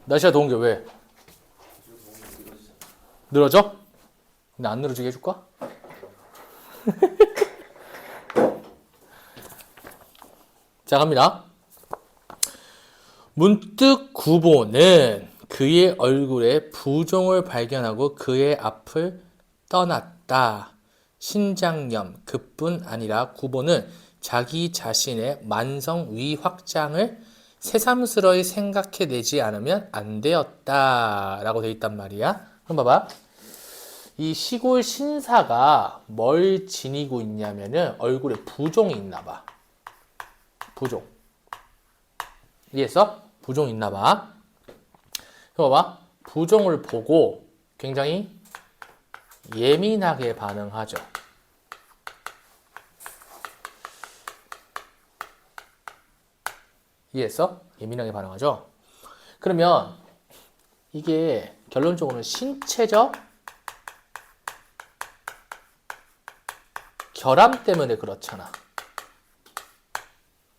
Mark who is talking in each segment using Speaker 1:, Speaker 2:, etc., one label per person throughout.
Speaker 1: 날씨가 더운 게 왜? 늘어져? 근데 안 늘어지게 해줄까? 자, 갑니다. 문득 구보는 그의 얼굴에 부종을 발견하고 그의 앞을 떠났다. 신장염 그뿐 아니라 구보는 자기 자신의 만성 위 확장을 새삼스러이 생각해내지 않으면 안 되었다 라고 돼 있단 말이야. 그럼 봐봐. 이 시골 신사가 뭘 지니고 있냐면은 얼굴에 부종이 있나 봐. 부종. 이해했어? 부종이 있나 봐. 그럼 봐봐. 부종을 보고 굉장히 예민하게 반응하죠. 이해했어? 예민하게 반응하죠? 그러면 이게 결론적으로는 신체적 결함 때문에 그렇잖아.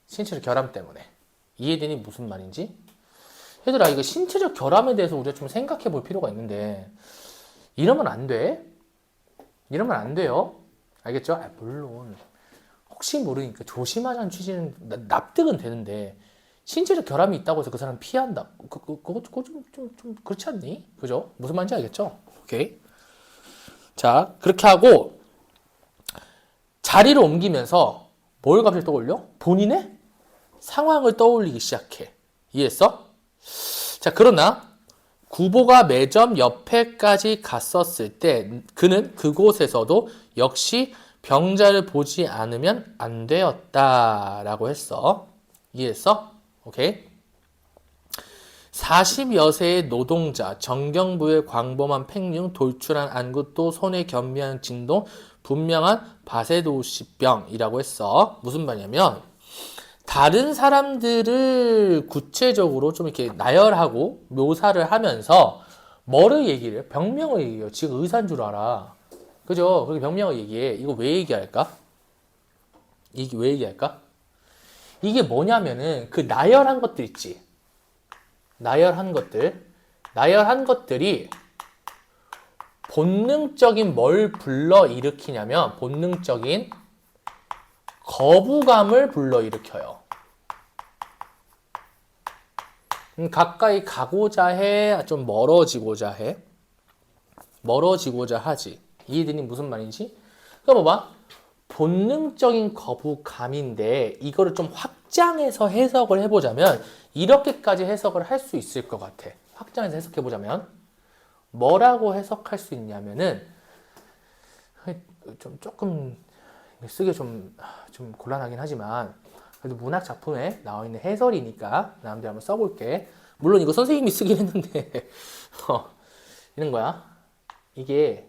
Speaker 1: 신체적 결함 때문에. 이해되니 무슨 말인지? 얘들아, 이거 신체적 결함에 대해서 우리가 좀 생각해 볼 필요가 있는데 이러면 안 돼? 이러면 안 돼요. 알겠죠? 아, 물론 혹시 모르니까 조심하자는 취지는 납득은 되는데 신체적 결함이 있다고 해서 그 사람 피한다. 그거 좀 그렇지 않니? 그죠? 무슨 말인지 알겠죠? 오케이. 자, 그렇게 하고 자리를 옮기면서 뭘 갑자기 떠올려? 본인의 상황을 떠올리기 시작해. 이해했어? 자, 그러나 구보가 매점 옆에까지 갔었을 때 그는 그곳에서도 역시 병자를 보지 않으면 안 되었다라고 했어. 이해했어? 오케이. 40여 세의 노동자, 정경부의 광범한 팽융, 돌출한 안구 또 손에 겸비한 진동, 분명한 바세도시병이라고 했어. 무슨 말이냐면 다른 사람들을 구체적으로 좀 이렇게 나열하고 묘사를 하면서 뭐를 얘기를 해? 병명을 얘기해요. 지금 의사인 줄 알아. 그죠? 그렇게 병명을 얘기해. 이거 왜 얘기할까? 이게 왜 얘기할까? 이게 뭐냐면은 그 나열한 것들 있지. 나열한 것들이 본능적인 뭘 불러일으키냐면 본능적인 거부감을 불러일으켜요. 가까이 가고자 해, 좀 멀어지고자 해. 멀어지고자 하지. 이해되니 무슨 말인지? 그럼 봐봐. 본능적인 거부감인데 이거를 좀 확장해서 해석을 해보자면 이렇게까지 해석을 할 수 있을 것 같아. 확장해서 해석해보자면 뭐라고 해석할 수 있냐면은 조금 쓰기 좀 곤란하긴 하지만 그래도 문학 작품에 나와 있는 해설이니까 나름대로 한번 써볼게. 물론 이거 선생님이 쓰긴 했는데 이런 거야. 이게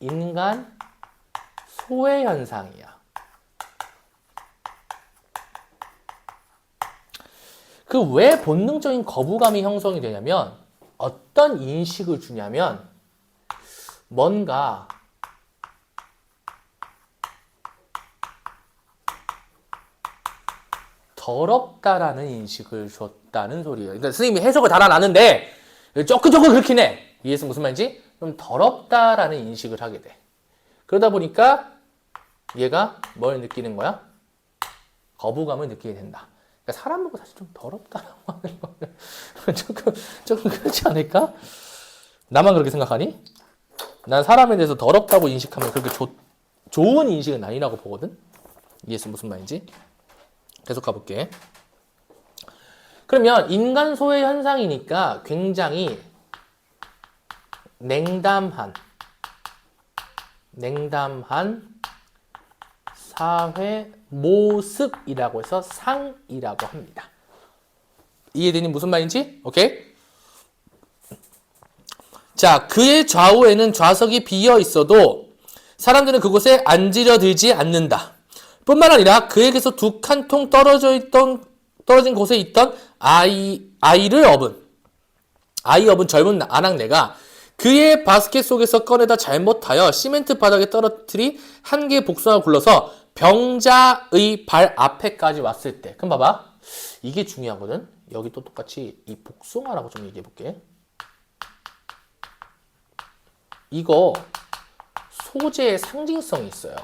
Speaker 1: 인간 소외 현상이야. 그 왜 본능적인 거부감이 형성이 되냐면 어떤 인식을 주냐면 뭔가 더럽다라는 인식을 줬다는 소리예요. 그러니까 선생님이 해석을 달아놨는데 조금 그렇긴 해. 이해해서 무슨 말인지? 좀 더럽다라는 인식을 하게 돼. 그러다 보니까 얘가 뭘 느끼는 거야? 거부감을 느끼게 된다. 그러니까 사람 보고 사실 좀 더럽다라고 하는 거는 조금 그렇지 않을까? 나만 그렇게 생각하니? 난 사람에 대해서 더럽다고 인식하면 그렇게 좋은 인식은 아니라고 보거든? 이해해서 무슨 말인지? 계속 가볼게. 그러면 인간 소외 현상이니까 굉장히 냉담한 사회 모습이라고 해서 상이라고 합니다. 이해되니 무슨 말인지? 오케이? 자, 그의 좌우에는 좌석이 비어 있어도 사람들은 그곳에 앉으려 들지 않는다. 뿐만 아니라 그에게서 두 칸통 떨어진 곳에 있던 아이 업은 젊은 아낙네가 그의 바스켓 속에서 꺼내다 잘못하여 시멘트 바닥에 떨어뜨린 한 개의 복숭아를 굴러서 병자의 발 앞에까지 왔을 때. 그럼 봐봐. 이게 중요하거든. 여기 또 똑같이 이 복숭아라고 좀 얘기해 볼게. 이거 소재의 상징성이 있어요.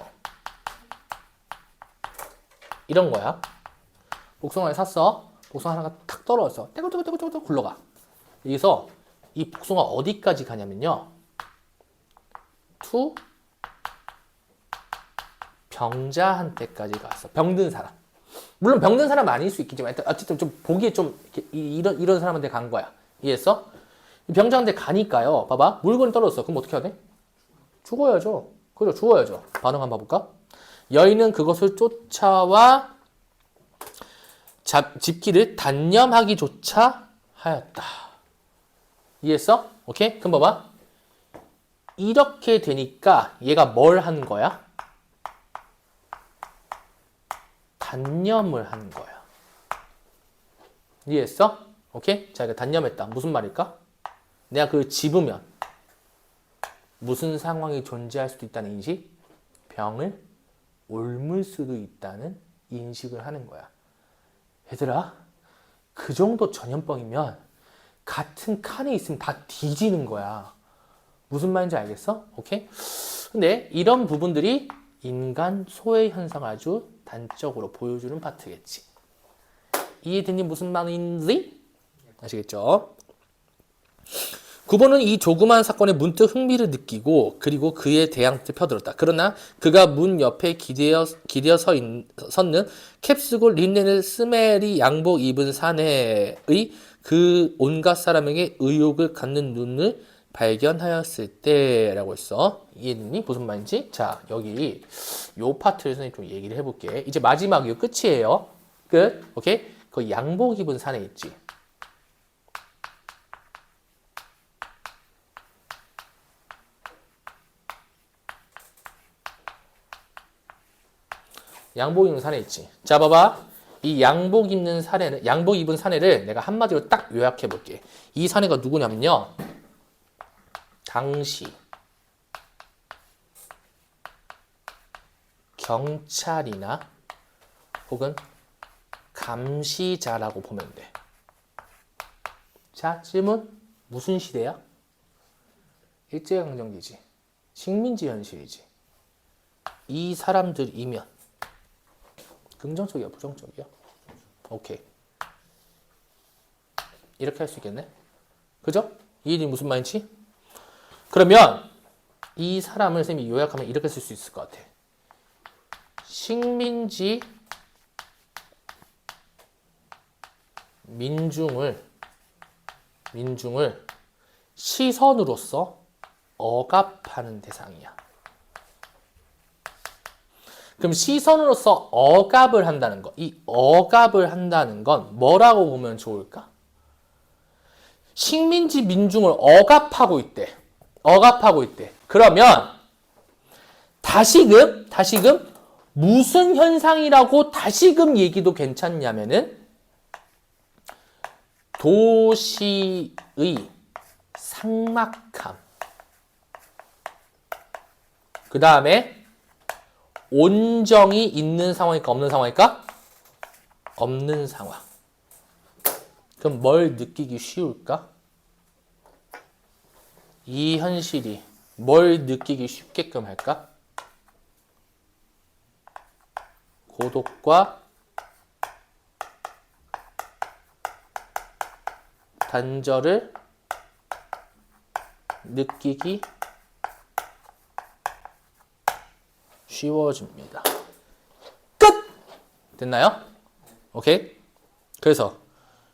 Speaker 1: 이런 거야. 복숭아를 샀어. 복숭아 하나가 탁 떨어졌어. 떼굴떼굴떼굴떼굴 굴러가. 여기서 이 복숭아 어디까지 가냐면요. 투 병자한테까지 갔어. 병든 사람. 물론 병든 사람은 아닐 수 있겠지만 어쨌든 좀 보기에 좀 이런 사람한테 간 거야. 이해했어? 병자한테 가니까요. 봐봐. 물건이 떨어졌어. 그럼 어떻게 해야 돼? 죽어야죠. 그죠? 죽어야죠. 반응 한번 봐볼까? 여인은 그것을 쫓아와 집기를 단념하기조차 하였다. 이해했어? 오케이? 그럼 봐봐. 이렇게 되니까 얘가 뭘 한 거야? 단념을 한 거야. 이해했어? 오케이? 자, 이거 단념했다. 무슨 말일까? 내가 그걸 집으면 무슨 상황이 존재할 수도 있다는 인식? 병을 옮을 수도 있다는 인식을 하는 거야. 얘들아, 그 정도 전염병이면 같은 칸에 있으면 다 뒤지는 거야. 무슨 말인지 알겠어? 오케이? 근데 이런 부분들이 인간 소외 현상을 아주 단적으로 보여주는 파트겠지. 이해되니 무슨 말인지? 아시겠죠? 9번은 이 조그마한 사건에 문득 흥미를 느끼고 그리고 그에 대항을 펴들었다. 그러나 그가 문 옆에 기대어 섰는 캡쓰고 린넨을 스멜이 양복 입은 사내의 그 온갖 사람에게 의욕을 갖는 눈을 발견하였을 때라고 했어. 이해됐니? 무슨 말인지? 자, 여기 요 파트를 선생님 좀 얘기를 해볼게. 이제 마지막 이 끝이에요. 끝. 오케이? 그 양복 입은 사내 있지. 양복 입는 사내 있지. 자, 봐봐. 이 양복 입는 사내는, 양복 입은 사내를 내가 한마디로 딱 요약해 볼게. 이 사내가 누구냐면요. 당시 경찰이나 혹은 감시자라고 보면 돼. 자, 질문. 무슨 시대야? 일제강점기지. 식민지 현실이지. 이 사람들이면 긍정적이야, 부정적이야? 오케이. 이렇게 할 수 있겠네? 그죠? 이 일이 무슨 말인지? 그러면 이 사람을 선생님이 요약하면 이렇게 쓸 수 있을 것 같아. 식민지 민중을 시선으로서 억압하는 대상이야. 그럼 시선으로서 억압을 한다는 거, 이 억압을 한다는 건 뭐라고 보면 좋을까? 식민지 민중을 억압하고 있대. 억압하고 있대. 그러면 다시금 무슨 현상이라고 다시금 얘기도 괜찮냐면은 도시의 삭막함. 그 다음에 온정이 있는 상황일까 없는 상황일까? 없는 상황. 그럼 뭘 느끼기 쉬울까? 이 현실이 뭘 느끼기 쉽게끔 할까? 고독과 단절을 느끼기 쉬워집니다. 끝! 됐나요? 오케이? 그래서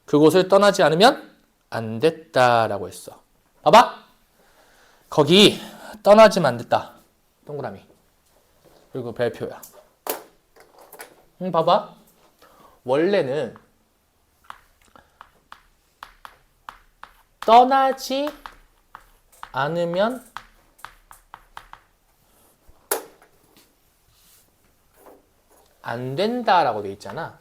Speaker 1: 그곳을 떠나지 않으면 안 됐다라고 했어. 봐봐. 거기 떠나지면 안 됐다. 동그라미. 그리고 별표야. 봐봐. 원래는 떠나지 않으면 안 된다라고 돼 있잖아.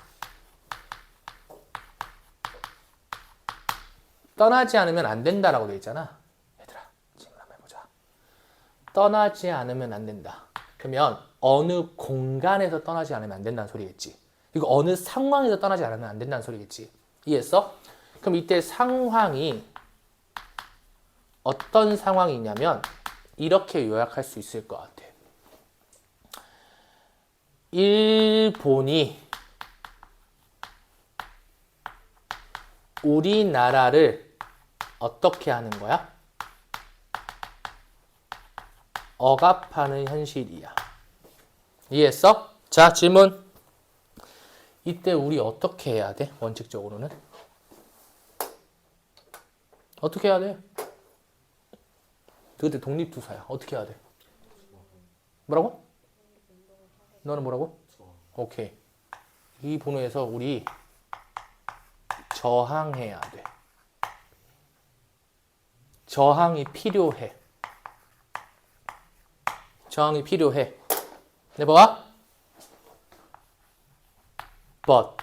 Speaker 1: 떠나지 않으면 안 된다라고 돼 있잖아. 얘들아, 지금 한번 해보자. 떠나지 않으면 안 된다. 그러면 어느 공간에서 떠나지 않으면 안 된다는 소리겠지. 그리고 어느 상황에서 떠나지 않으면 안 된다는 소리겠지. 이해했어? 그럼 이때 상황이 어떤 상황이냐면 이렇게 요약할 수 있을 것 같아. 일본이 우리나라를 어떻게 하는 거야? 억압하는 현실이야. 이해했어? 자, 질문. 이때 우리 어떻게 해야 돼? 원칙적으로는. 어떻게 해야 돼? 그때 독립투사야. 어떻게 해야 돼? 뭐라고? 너는 뭐라고? 오케이. 이 번호에서 우리 저항해야 돼. 저항이 필요해. 저항이 필요해. 네, 봐봐. but.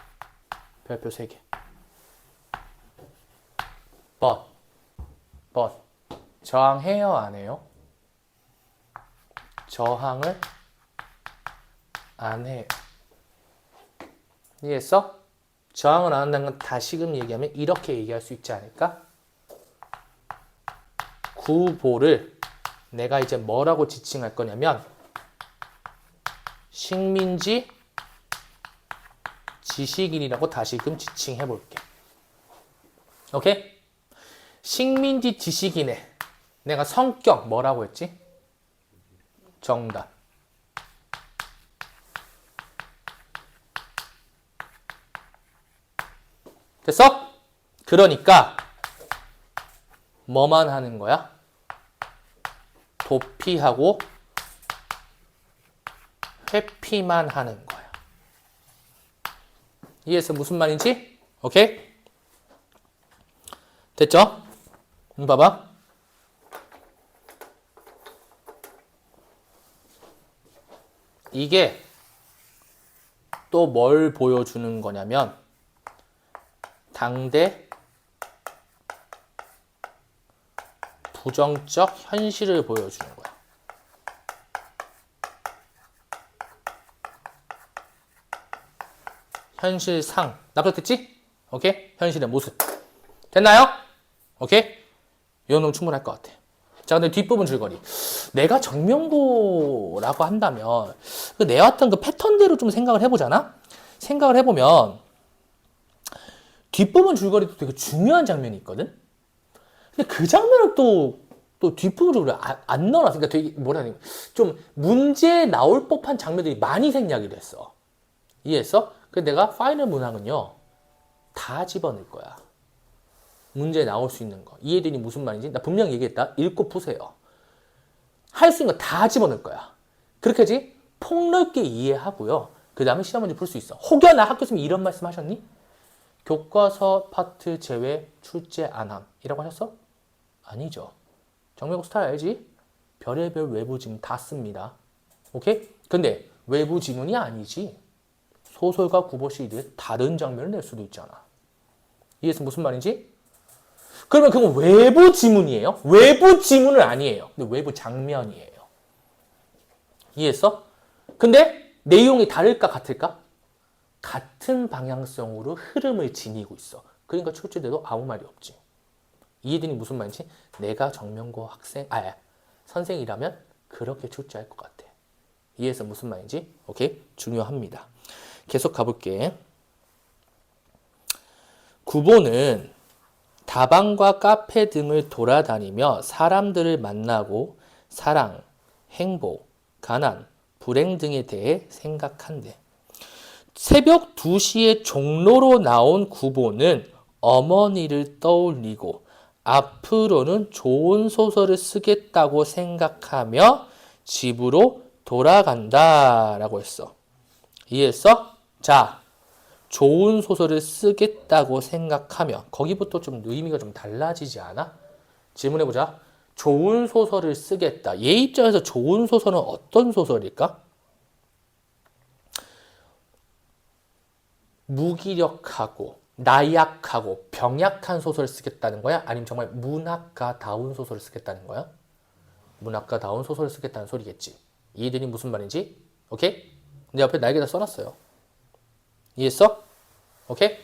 Speaker 1: 별표 3개. but. 저항해요, 안 해요? 저항을 안 해요. 이해했어? 저항을 안 한다는 건 다시금 얘기하면 이렇게 얘기할 수 있지 않을까? 구보를 내가 이제 뭐라고 지칭할 거냐면 식민지 지식인이라고 다시금 지칭해 볼게. 오케이? 식민지 지식인의 내가 성격 뭐라고 했지? 정답. 됐어? 그러니까 뭐만 하는 거야? 도피하고 회피만 하는 거야. 이해해서 무슨 말인지? 오케이? 됐죠? 봐봐. 이게 또 뭘 보여주는 거냐면 당대 부정적 현실을 보여주는 거야. 현실상. 납득됐지? 오케이? 현실의 모습. 됐나요? 오케이? 이 정도면 충분할 것 같아. 자, 근데 뒷부분 줄거리. 내가 정명도라고 한다면 내왔던 그 패턴대로 좀 생각을 해보잖아? 생각을 해보면 뒷부분 줄거리도 되게 중요한 장면이 있거든? 근데 그 장면을 또 뒷부분으로 안 넣어놨어. 그러니까 되게 뭐라 해야 되나 좀 문제 나올 법한 장면들이 많이 생략이 됐어. 이해했어? 그래서 내가 파이널 문항은요 다 집어넣을 거야. 문제 나올 수 있는 거. 이해되니 무슨 말인지? 나 분명히 얘기했다. 읽고 푸세요. 할 수 있는 거 다 집어넣을 거야. 그렇게 하지? 폭넓게 이해하고요. 그 다음에 시험 문제 풀 수 있어. 혹여나 학교생님이 이런 말씀 하셨니? 교과서 파트 제외 출제 안함 이라고 하셨어? 아니죠. 정명국 스타일 알지? 별의별 외부 지문 다 씁니다. 오케이? 근데 외부 지문이 아니지. 소설과 구보 시리즈의 다른 장면을 낼 수도 있잖아. 이해해서 무슨 말인지? 그러면 그건 외부 지문이에요? 외부 지문은 아니에요. 근데 외부 장면이에요. 이해했어? 근데 내용이 다를까 같을까? 같은 방향성으로 흐름을 지니고 있어. 그러니까 출제돼도 아무 말이 없지. 이해되니 무슨 말인지? 내가 정명고 선생이라면 그렇게 출제할 것 같아. 이해해서 무슨 말인지? 오케이? 중요합니다. 계속 가볼게. 구보는 다방과 카페 등을 돌아다니며 사람들을 만나고 사랑, 행복, 가난, 불행 등에 대해 생각한대. 새벽 2시에 종로로 나온 구보는 어머니를 떠올리고 앞으로는 좋은 소설을 쓰겠다고 생각하며 집으로 돌아간다 라고 했어. 이해했어? 자, 좋은 소설을 쓰겠다고 생각하며 거기부터 좀 의미가 좀 달라지지 않아? 질문해보자. 좋은 소설을 쓰겠다. 얘 입장에서 좋은 소설은 어떤 소설일까? 무기력하고 나약하고 병약한 소설을 쓰겠다는 거야? 아니면 정말 문학가다운 소설을 쓰겠다는 거야? 문학가다운 소설을 쓰겠다는 소리겠지. 이해되니 무슨 말인지? 오케이? 내 옆에 날개다 써놨어요. 이해했어? 오케이?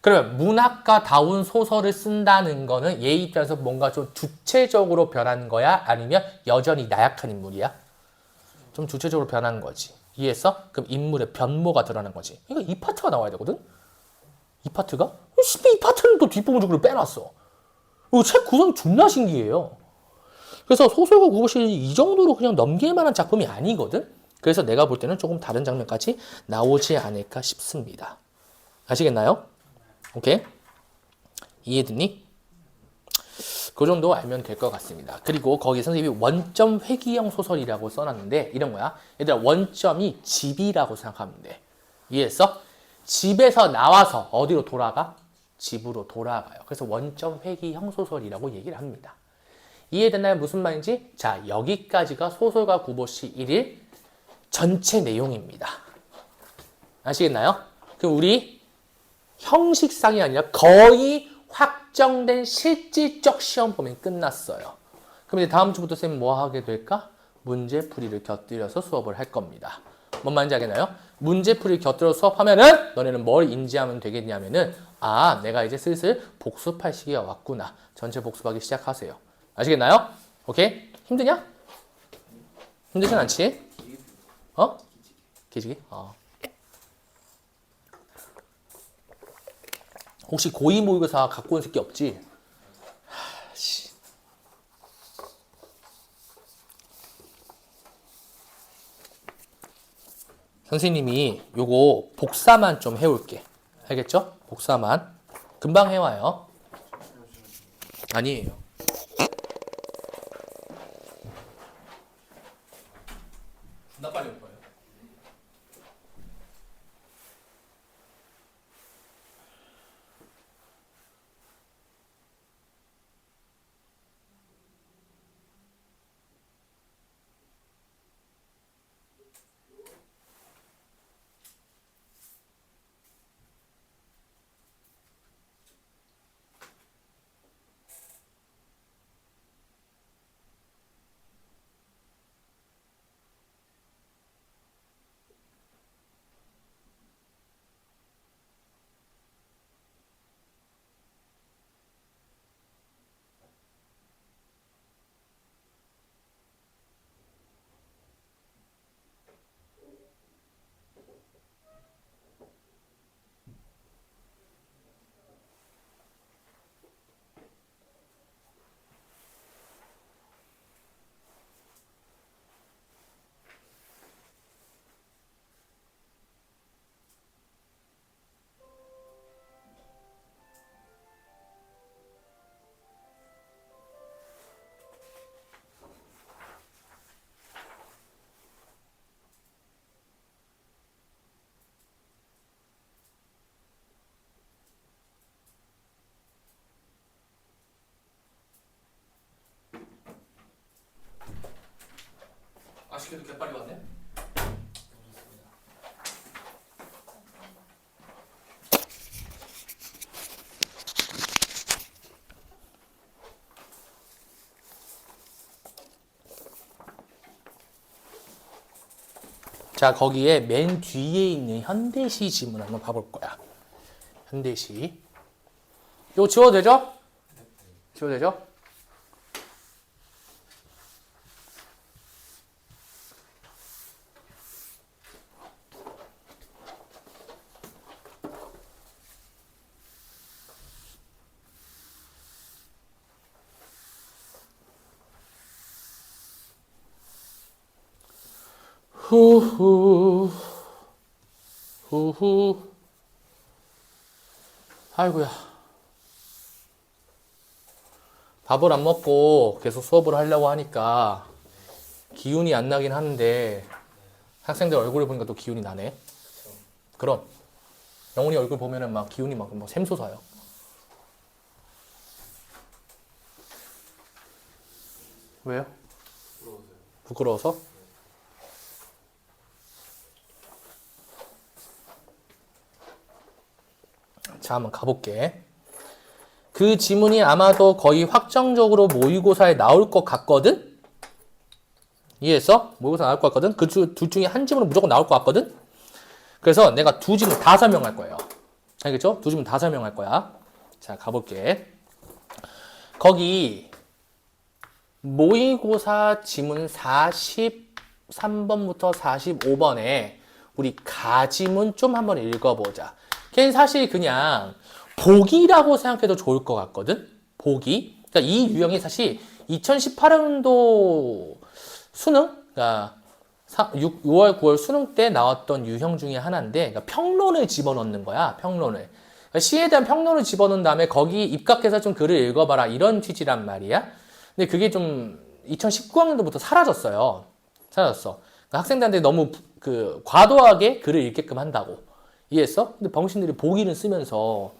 Speaker 1: 그러면 문학가다운 소설을 쓴다는 거는 얘 입장에서 뭔가 좀 주체적으로 변한 거야? 아니면 여전히 나약한 인물이야? 좀 주체적으로 변한 거지. 이해했어? 그럼 인물의 변모가 드러난 거지. 그러니까 이 파트가 나와야 되거든? 이 파트가? 이 파트는 또 뒷부분적으로 빼놨어. 책 구성이 존나 신기해요. 그래서 소설과 국어실이 이 정도로 그냥 넘길 만한 작품이 아니거든? 그래서 내가 볼 때는 조금 다른 장면까지 나오지 않을까 싶습니다. 아시겠나요? 오케이? 이해됐니? 그 정도 알면 될 것 같습니다. 그리고 거기 선생님이 원점 회귀형 소설이라고 써놨는데 이런 거야. 얘들아 원점이 집이라고 생각하면 돼. 이해했어? 집에서 나와서 어디로 돌아가? 집으로 돌아가요. 그래서 원점 회귀형 소설이라고 얘기를 합니다. 이해됐나요? 무슨 말인지? 자, 여기까지가 소설가 구보시 1일 전체 내용입니다. 아시겠나요? 그럼 우리 형식상이 아니라 거의 확정된 실질적 시험 범위 끝났어요. 그럼 이제 다음 주부터 쌤은 뭐 하게 될까? 문제풀이를 곁들여서 수업을 할 겁니다. 뭔 말인지 알겠나요? 문제풀이를 곁들여 수업하면은 너네는 뭘 인지하면 되겠냐면은 아, 내가 이제 슬슬 복습할 시기가 왔구나. 전체 복습하기 시작하세요. 아시겠나요? 오케이? 힘드냐? 힘들진 않지? 어? 기지기? 혹시 고2 모의고사 갖고 온 새끼 없지? 씨. 선생님이 요거 복사만 좀 해올게. 알겠죠? 복사만. 금방 해와요. 아니에요. 나 빨리 올 거예요. 아쉽게도 개빨리 왔네. 자, 거기에 맨 뒤에 있는 현대시 지문 한번 봐볼 거야. 현대시. 이거 지워도 되죠? 지워도 되죠? 후후 후후 아이고야 밥을 안 먹고 계속 수업을 하려고 하니까 기운이 안 나긴 하는데 학생들 얼굴을 보니까 또 기운이 나네. 그럼 영훈이 얼굴 보면은 막 기운이 막 샘솟아요. 왜요? 부끄러워서? 자, 한번 가볼게. 그 지문이 아마도 거의 확정적으로 모의고사에 나올 것 같거든? 이해했어? 모의고사 나올 것 같거든? 그 둘 중에 한 지문은 무조건 나올 것 같거든? 그래서 내가 두 지문 다 설명할 거예요. 알겠죠? 두 지문 다 설명할 거야. 자, 가볼게. 거기 모의고사 지문 43번부터 45번에 우리 가지문 좀 한번 읽어보자. 걔는 사실 그냥 보기라고 생각해도 좋을 것 같거든? 보기. 그러니까 이 유형이 사실 2018년도 수능, 그러니까 6월, 9월 수능 때 나왔던 유형 중에 하나인데, 그러니까 평론을 집어넣는 거야, 평론을. 그러니까 시에 대한 평론을 집어넣은 다음에 거기 입각해서 좀 글을 읽어봐라, 이런 취지란 말이야. 근데 그게 좀 2019학년도부터 사라졌어요. 사라졌어. 그러니까 학생들한테 너무 과도하게 글을 읽게끔 한다고. 이해했어? 근데 병신들이 보기는 쓰면서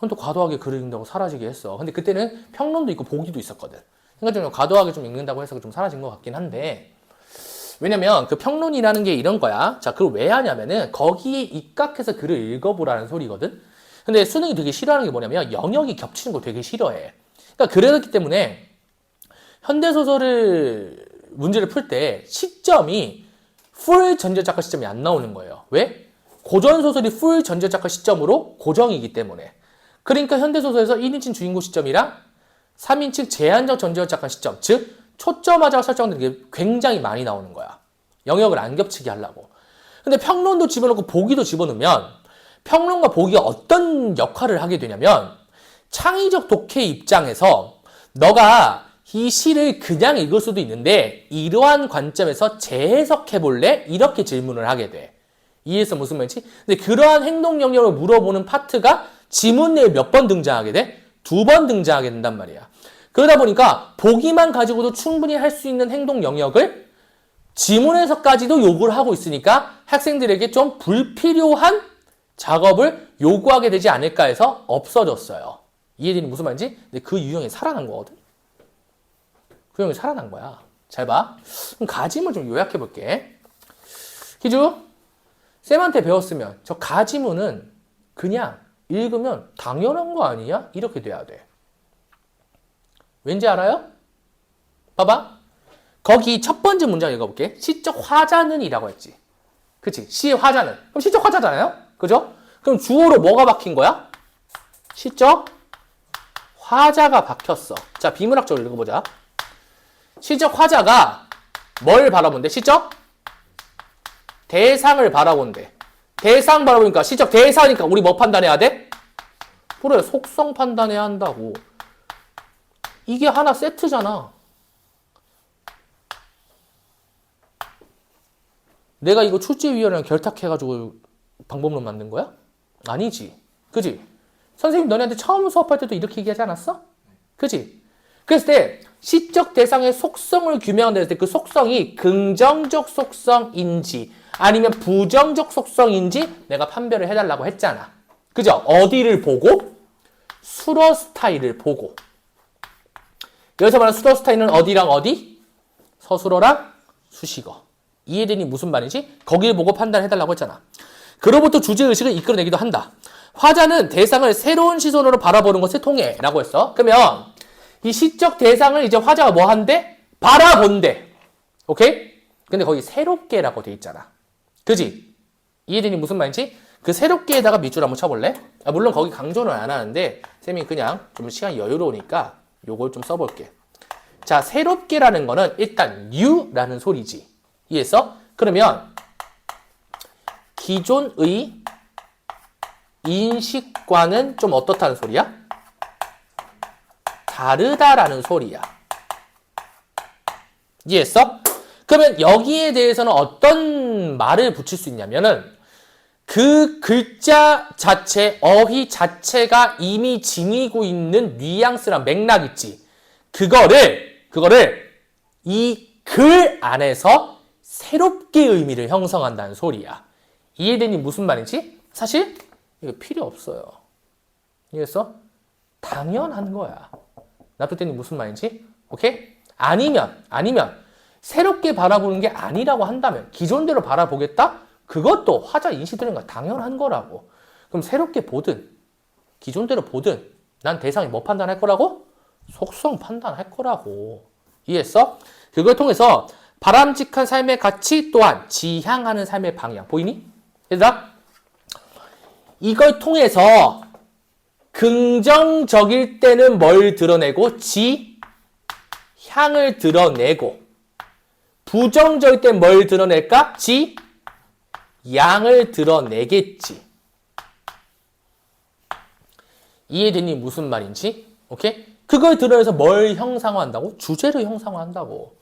Speaker 1: 또 과도하게 글을 읽는다고 사라지게 했어. 근데 그때는 평론도 있고 보기도 있었거든. 그러니까 좀 과도하게 좀 읽는다고 해서 좀 사라진 것 같긴 한데, 왜냐면 그 평론이라는 게 이런 거야. 자, 그걸 왜 하냐면은 거기에 입각해서 글을 읽어보라는 소리거든. 근데 수능이 되게 싫어하는 게 뭐냐면 영역이 겹치는 거 되게 싫어해. 그러니까 그랬기 때문에 현대소설을 문제를 풀 때 시점이 풀 전제작가 시점이 안 나오는 거예요. 왜? 고전소설이 풀 전제작가 시점으로 고정이기 때문에. 그러니까 현대소설에서 1인칭 주인공 시점이랑 3인칭 제한적 전제작가 시점, 즉 초점화자가 설정된 게 굉장히 많이 나오는 거야. 영역을 안 겹치게 하려고. 근데 평론도 집어넣고 보기도 집어넣으면 평론과 보기가 어떤 역할을 하게 되냐면 창의적 독해 입장에서 너가 이 시를 그냥 읽을 수도 있는데 이러한 관점에서 재해석해 볼래? 이렇게 질문을 하게 돼. 이해해서 무슨 말인지? 근데 그러한 행동 영역을 물어보는 파트가 지문 내에 몇 번 등장하게 돼? 2번 등장하게 된단 말이야. 그러다 보니까 보기만 가지고도 충분히 할 수 있는 행동 영역을 지문에서까지도 요구를 하고 있으니까 학생들에게 좀 불필요한 작업을 요구하게 되지 않을까 해서 없어졌어요. 이해되니 무슨 말인지? 근데 그 유형이 살아난 거거든. 그 유형이 살아난 거야. 잘 봐. 그럼 가지문 좀 요약해 볼게. 기주, 쌤한테 배웠으면 저 가지문은 그냥 읽으면 당연한 거 아니야? 이렇게 돼야 돼. 왠지 알아요? 봐봐. 거기 첫 번째 문장 읽어볼게. 시적 화자는 이라고 했지. 그치? 시의 화자는. 그럼 시적 화자잖아요? 그죠? 그럼 주어로 뭐가 박힌 거야? 시적 화자가 박혔어. 자, 비문학적으로 읽어보자. 시적 화자가 뭘 바라본대? 시적 대상을 바라본대. 대상 바라보니까 시적 대상이니까 우리 뭐 판단해야 돼? 그래, 속성 판단해야 한다고. 이게 하나 세트잖아. 내가 이거 출제위원회랑 결탁해가지고 방법론 만든 거야? 아니지. 그지? 선생님 너네한테 처음 수업할 때도 이렇게 얘기하지 않았어? 그지? 그랬을 때 시적 대상의 속성을 규명한다 했을 때 그 속성이 긍정적 속성인지 아니면 부정적 속성인지 내가 판별을 해달라고 했잖아. 그죠? 어디를 보고? 수러 스타일을 보고. 여기서 말하는 수러 스타일은 어디랑 어디? 서술어랑 수식어. 이해되니 무슨 말인지? 거기를 보고 판단해달라고 했잖아. 그로부터 주제의식을 이끌어내기도 한다. 화자는 대상을 새로운 시선으로 바라보는 것을 통해 라고 했어. 그러면 이 시적 대상을 이제 화자가 뭐 한대? 바라본대. 오케이? 근데 거기 새롭게라고 돼 있잖아. 그지? 이해되니 무슨 말인지? 그 새롭게에다가 밑줄 한번 쳐볼래? 물론 거기 강조는 안 하는데 쌤이 그냥 좀 시간이 여유로우니까 요걸 좀 써볼게. 자, 새롭게라는 거는 일단 new라는 소리지. 이해했어? 그러면 기존의 인식과는 좀 어떻다는 소리야? 다르다라는 소리야. 이해했어? 그러면 여기에 대해서는 어떤 말을 붙일 수 있냐면은 그 글자 자체, 어휘 자체가 이미 지니고 있는 뉘앙스랑 맥락 있지. 그거를 이 글 안에서 새롭게 의미를 형성한다는 소리야. 이해되니 무슨 말인지? 사실 이거 필요 없어요. 이해했어? 당연한 거야. 납득되니 무슨 말인지? 오케이? 아니면 새롭게 바라보는 게 아니라고 한다면 기존대로 바라보겠다? 그것도 화자 인식되는 거 당연한 거라고. 그럼 새롭게 보든 기존대로 보든 난 대상이 뭐 판단할 거라고? 속성 판단할 거라고. 이해했어? 그걸 통해서 바람직한 삶의 가치 또한 지향하는 삶의 방향. 보이니? 얘들아, 이걸 통해서 긍정적일 때는 뭘 드러내고? 향을 드러내고, 부정적일 때 뭘 드러낼까? 양을 드러내겠지. 이해되니 무슨 말인지? 오케이? 그걸 드러내서 뭘 형상화한다고? 주제를 형상화한다고.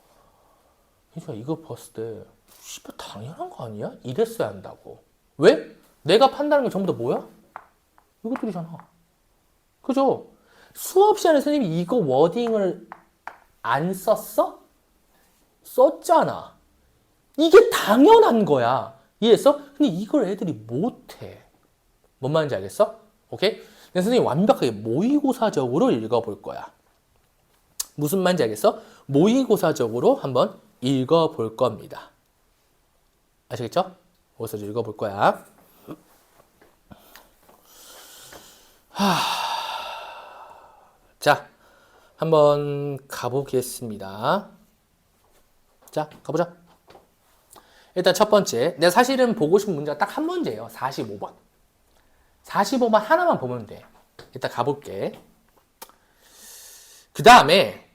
Speaker 1: 이거 봤을 때 씨발 당연한 거 아니야? 이랬어야 한다고. 왜? 내가 판단하는 게 전부 다 뭐야? 이것들이잖아. 그죠? 수업 시간에 선생님이 이거 워딩을 안 썼어? 썼잖아. 이게 당연한 거야. 이해했어? 근데 이걸 애들이 못해. 뭔 말인지 알겠어? 오케이? 근데 선생님이 완벽하게 모의고사적으로 읽어볼 거야. 무슨 말인지 알겠어? 모의고사적으로 한번 읽어볼 겁니다. 아시겠죠? 어디서 읽어볼 거야. 자, 한번 가보겠습니다. 자, 가보자. 일단 첫 번째, 내가 사실은 보고 싶은 문제가 딱 한 문제예요. 45번. 45번 하나만 보면 돼. 일단 가볼게. 그 다음에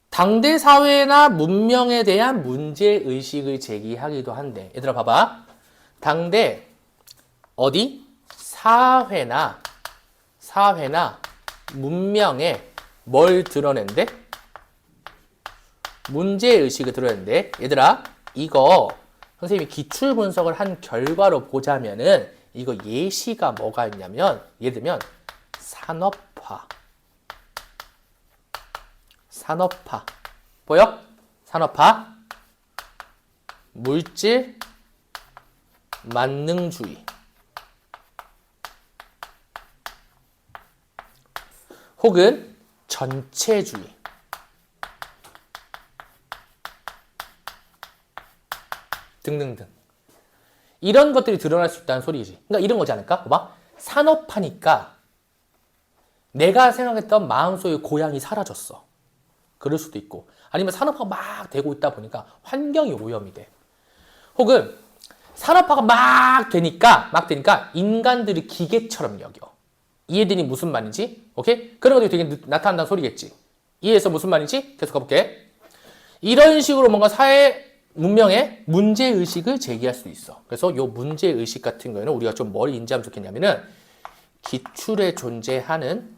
Speaker 1: 당대 사회나 문명에 대한 문제의식을 제기하기도 한대. 얘들아 봐봐. 당대 어디? 사회나 문명에 뭘 드러낸대? 문제의식을 드러낸대. 얘들아 이거 선생님이 기출 분석을 한 결과로 보자면은 이거 예시가 뭐가 있냐면 예를 들면 산업화 보여? 산업화 물질 만능주의 혹은 전체주의 등등등 이런 것들이 드러날 수 있다는 소리지. 그러니까 이런 거지 않을까? 봐봐. 산업화니까 내가 생각했던 마음속의 고향이 사라졌어. 그럴 수도 있고 아니면 산업화가 막 되고 있다 보니까 환경이 오염이 돼. 혹은 산업화가 막 되니까 인간들이 기계처럼 여겨. 이해되니 무슨 말인지? 오케이? 그런 것들이 되게 나타난다는 소리겠지. 이해해서 무슨 말인지? 계속 가볼게. 이런 식으로 뭔가 사회 문명의 문제의식을 제기할 수 있어. 그래서 이 문제의식 같은 경우에는 우리가 좀 뭘 인지하면 좋겠냐면은 기출에 존재하는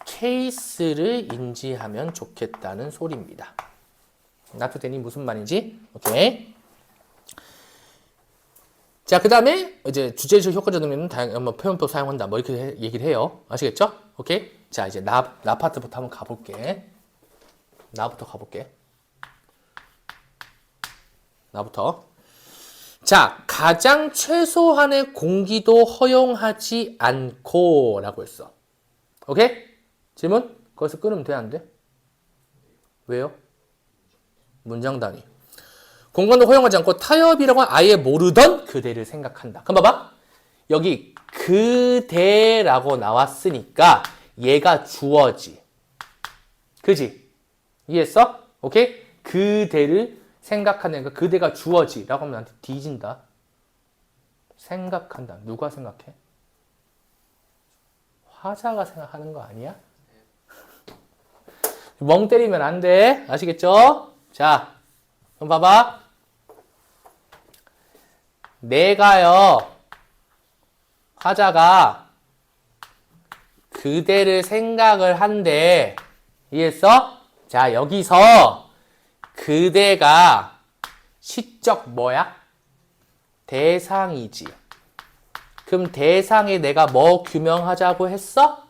Speaker 1: 케이스를 인지하면 좋겠다는 소리입니다. 납득되니 무슨 말인지? 오케이. 자, 그 다음에 이제 주제의식 효과적 능력은 다양한 표현법 사용한다. 뭐 이렇게 얘기를 해요. 아시겠죠? 오케이. 자, 이제 나 파트부터 한번 가볼게. 나부터. 자, 가장 최소한의 공기도 허용하지 않고 라고 했어. 오케이? 질문? 거기서 끊으면 돼, 안 돼? 왜요? 문장 단위. 공간도 허용하지 않고 타협이라고 아예 모르던 그대를 생각한다. 그럼 봐봐. 여기 그대라고 나왔으니까 얘가 주어지. 그지? 이해했어? 오케이? 그대를 생각하는 거 그대가 주어지라고 하면 나한테 뒤진다. 생각한다. 누가 생각해? 화자가 생각하는 거 아니야? 멍 때리면 안 돼. 아시겠죠? 자, 그럼 봐봐. 내가요. 화자가 그대를 생각을 한대. 이해했어? 자, 여기서 그대가 시적 뭐야? 대상이지. 그럼 대상에 내가 뭐 규명하자고 했어?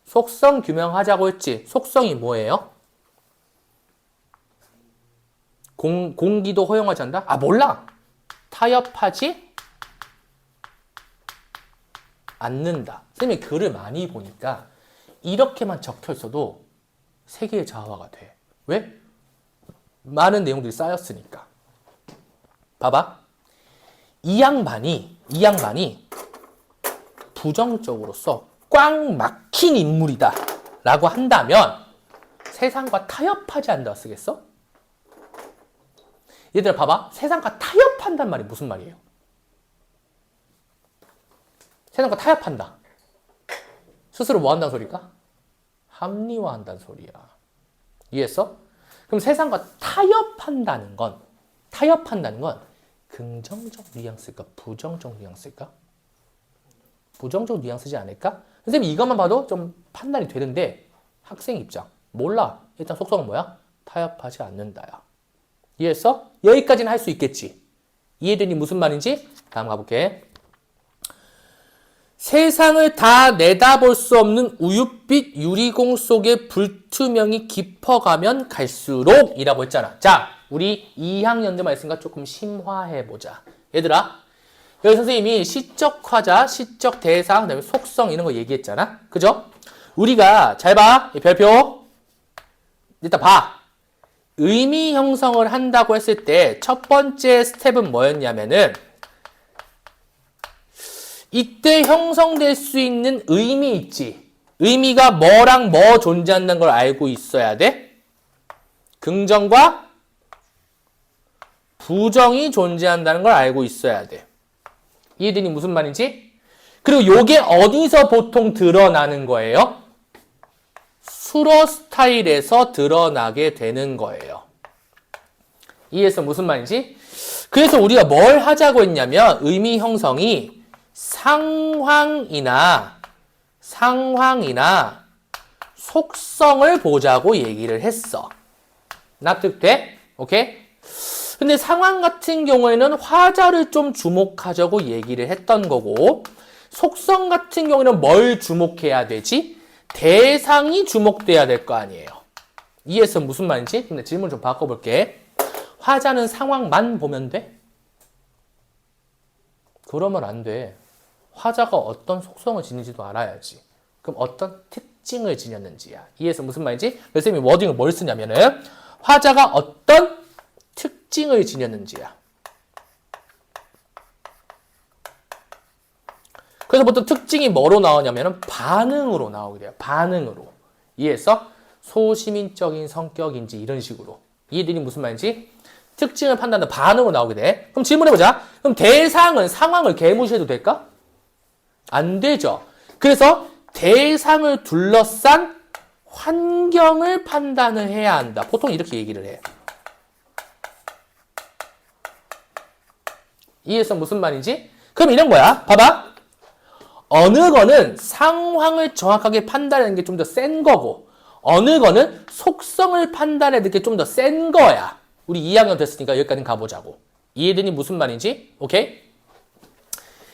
Speaker 1: 속성 규명하자고 했지. 속성이 뭐예요? 공기도 허용하지 않는다? 아, 몰라. 타협하지 않는다. 선생님이 글을 많이 보니까 이렇게만 적혀 있어도 세계의 자화가 돼. 왜? 많은 내용들이 쌓였으니까. 봐봐. 이 양반이 부정적으로서 꽉 막힌 인물이다 라고 한다면 세상과 타협하지 않는다 쓰겠어? 얘들아 봐봐. 세상과 타협한단 말이 무슨 말이에요? 세상과 타협한다. 스스로 뭐 한다는 소리일까? 합리화한다는 소리야. 이해했어? 그럼 세상과 타협한다는 건 긍정적 뉘앙스일까? 부정적 뉘앙스일까? 부정적 뉘앙스지 않을까? 선생님 이것만 봐도 좀 판단이 되는데 학생 입장 몰라. 일단 속성은 뭐야? 타협하지 않는다야. 이해했어? 여기까지는 할 수 있겠지. 이해되니 무슨 말인지? 다음 가볼게. 세상을 다 내다볼 수 없는 우윳빛 유리공 속에 불투명이 깊어가면 갈수록 이라고 했잖아. 자, 우리 2학년들만 있으니까 조금 심화해보자. 얘들아, 여기 선생님이 시적 화자, 시적 대상, 그다음에 속성 이런 거 얘기했잖아. 그죠? 우리가 잘 봐. 이 별표. 일단 봐. 의미 형성을 한다고 했을 때 첫 번째 스텝은 뭐였냐면은 이때 형성될 수 있는 의미 있지. 의미가 뭐랑 뭐 존재한다는 걸 알고 있어야 돼. 긍정과 부정이 존재한다는 걸 알고 있어야 돼. 이해되니 무슨 말인지? 그리고 요게 어디서 보통 드러나는 거예요? 수러 스타일에서 드러나게 되는 거예요. 이해해서 무슨 말인지? 그래서 우리가 뭘 하자고 했냐면 의미 형성이 상황이나 속성을 보자고 얘기를 했어. 납득돼? 오케이? 근데 상황 같은 경우에는 화자를 좀 주목하자고 얘기를 했던 거고 속성 같은 경우에는 뭘 주목해야 되지? 대상이 주목돼야 될 거 아니에요. 이해해서 무슨 말인지? 근데 질문 좀 바꿔볼게. 화자는 상황만 보면 돼? 그러면 안 돼. 화자가 어떤 속성을 지니지도 알아야지. 그럼 어떤 특징을 지녔는지야. 이해해서 무슨 말인지? 선생님이 워딩을 뭘 쓰냐면은 화자가 어떤 특징을 지녔는지야. 그래서 보통 특징이 뭐로 나오냐면은 반응으로 나오게 돼요. 반응으로. 이해해서 소시민적인 성격인지 이런 식으로. 이해되니 무슨 말인지? 특징을 판단하는 반응으로 나오게 돼. 그럼 질문해보자. 그럼 대상은 상황을 개무시해도 될까? 안 되죠. 그래서 대상을 둘러싼 환경을 판단을 해야 한다. 보통 이렇게 얘기를 해. 이해해서 무슨 말인지? 그럼 이런 거야. 봐봐. 어느 거는 상황을 정확하게 판단하는 게 좀 더 센 거고 어느 거는 속성을 판단하는 게 좀 더 센 거야. 우리 2학년 됐으니까 여기까지 가보자고. 이해되니 무슨 말인지? 오케이?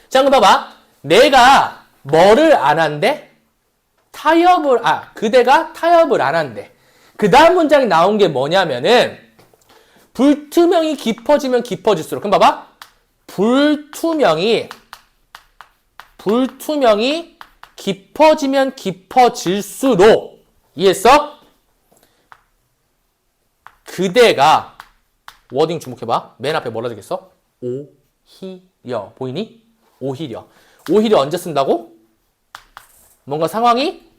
Speaker 1: 자, 그럼 봐봐. 내가 뭐를 안 한대? 그대가 타협을 안 한대. 그 다음 문장이 나온 게 뭐냐면은 불투명이 깊어지면 깊어질수록. 그럼 봐봐. 불투명이 깊어지면 깊어질수록 이해했어? 그대가 워딩 주목해봐. 맨 앞에 뭐라 적겠어? 오히려. 보이니? 오히려. 오히려 언제 쓴다고? 뭔가 상황이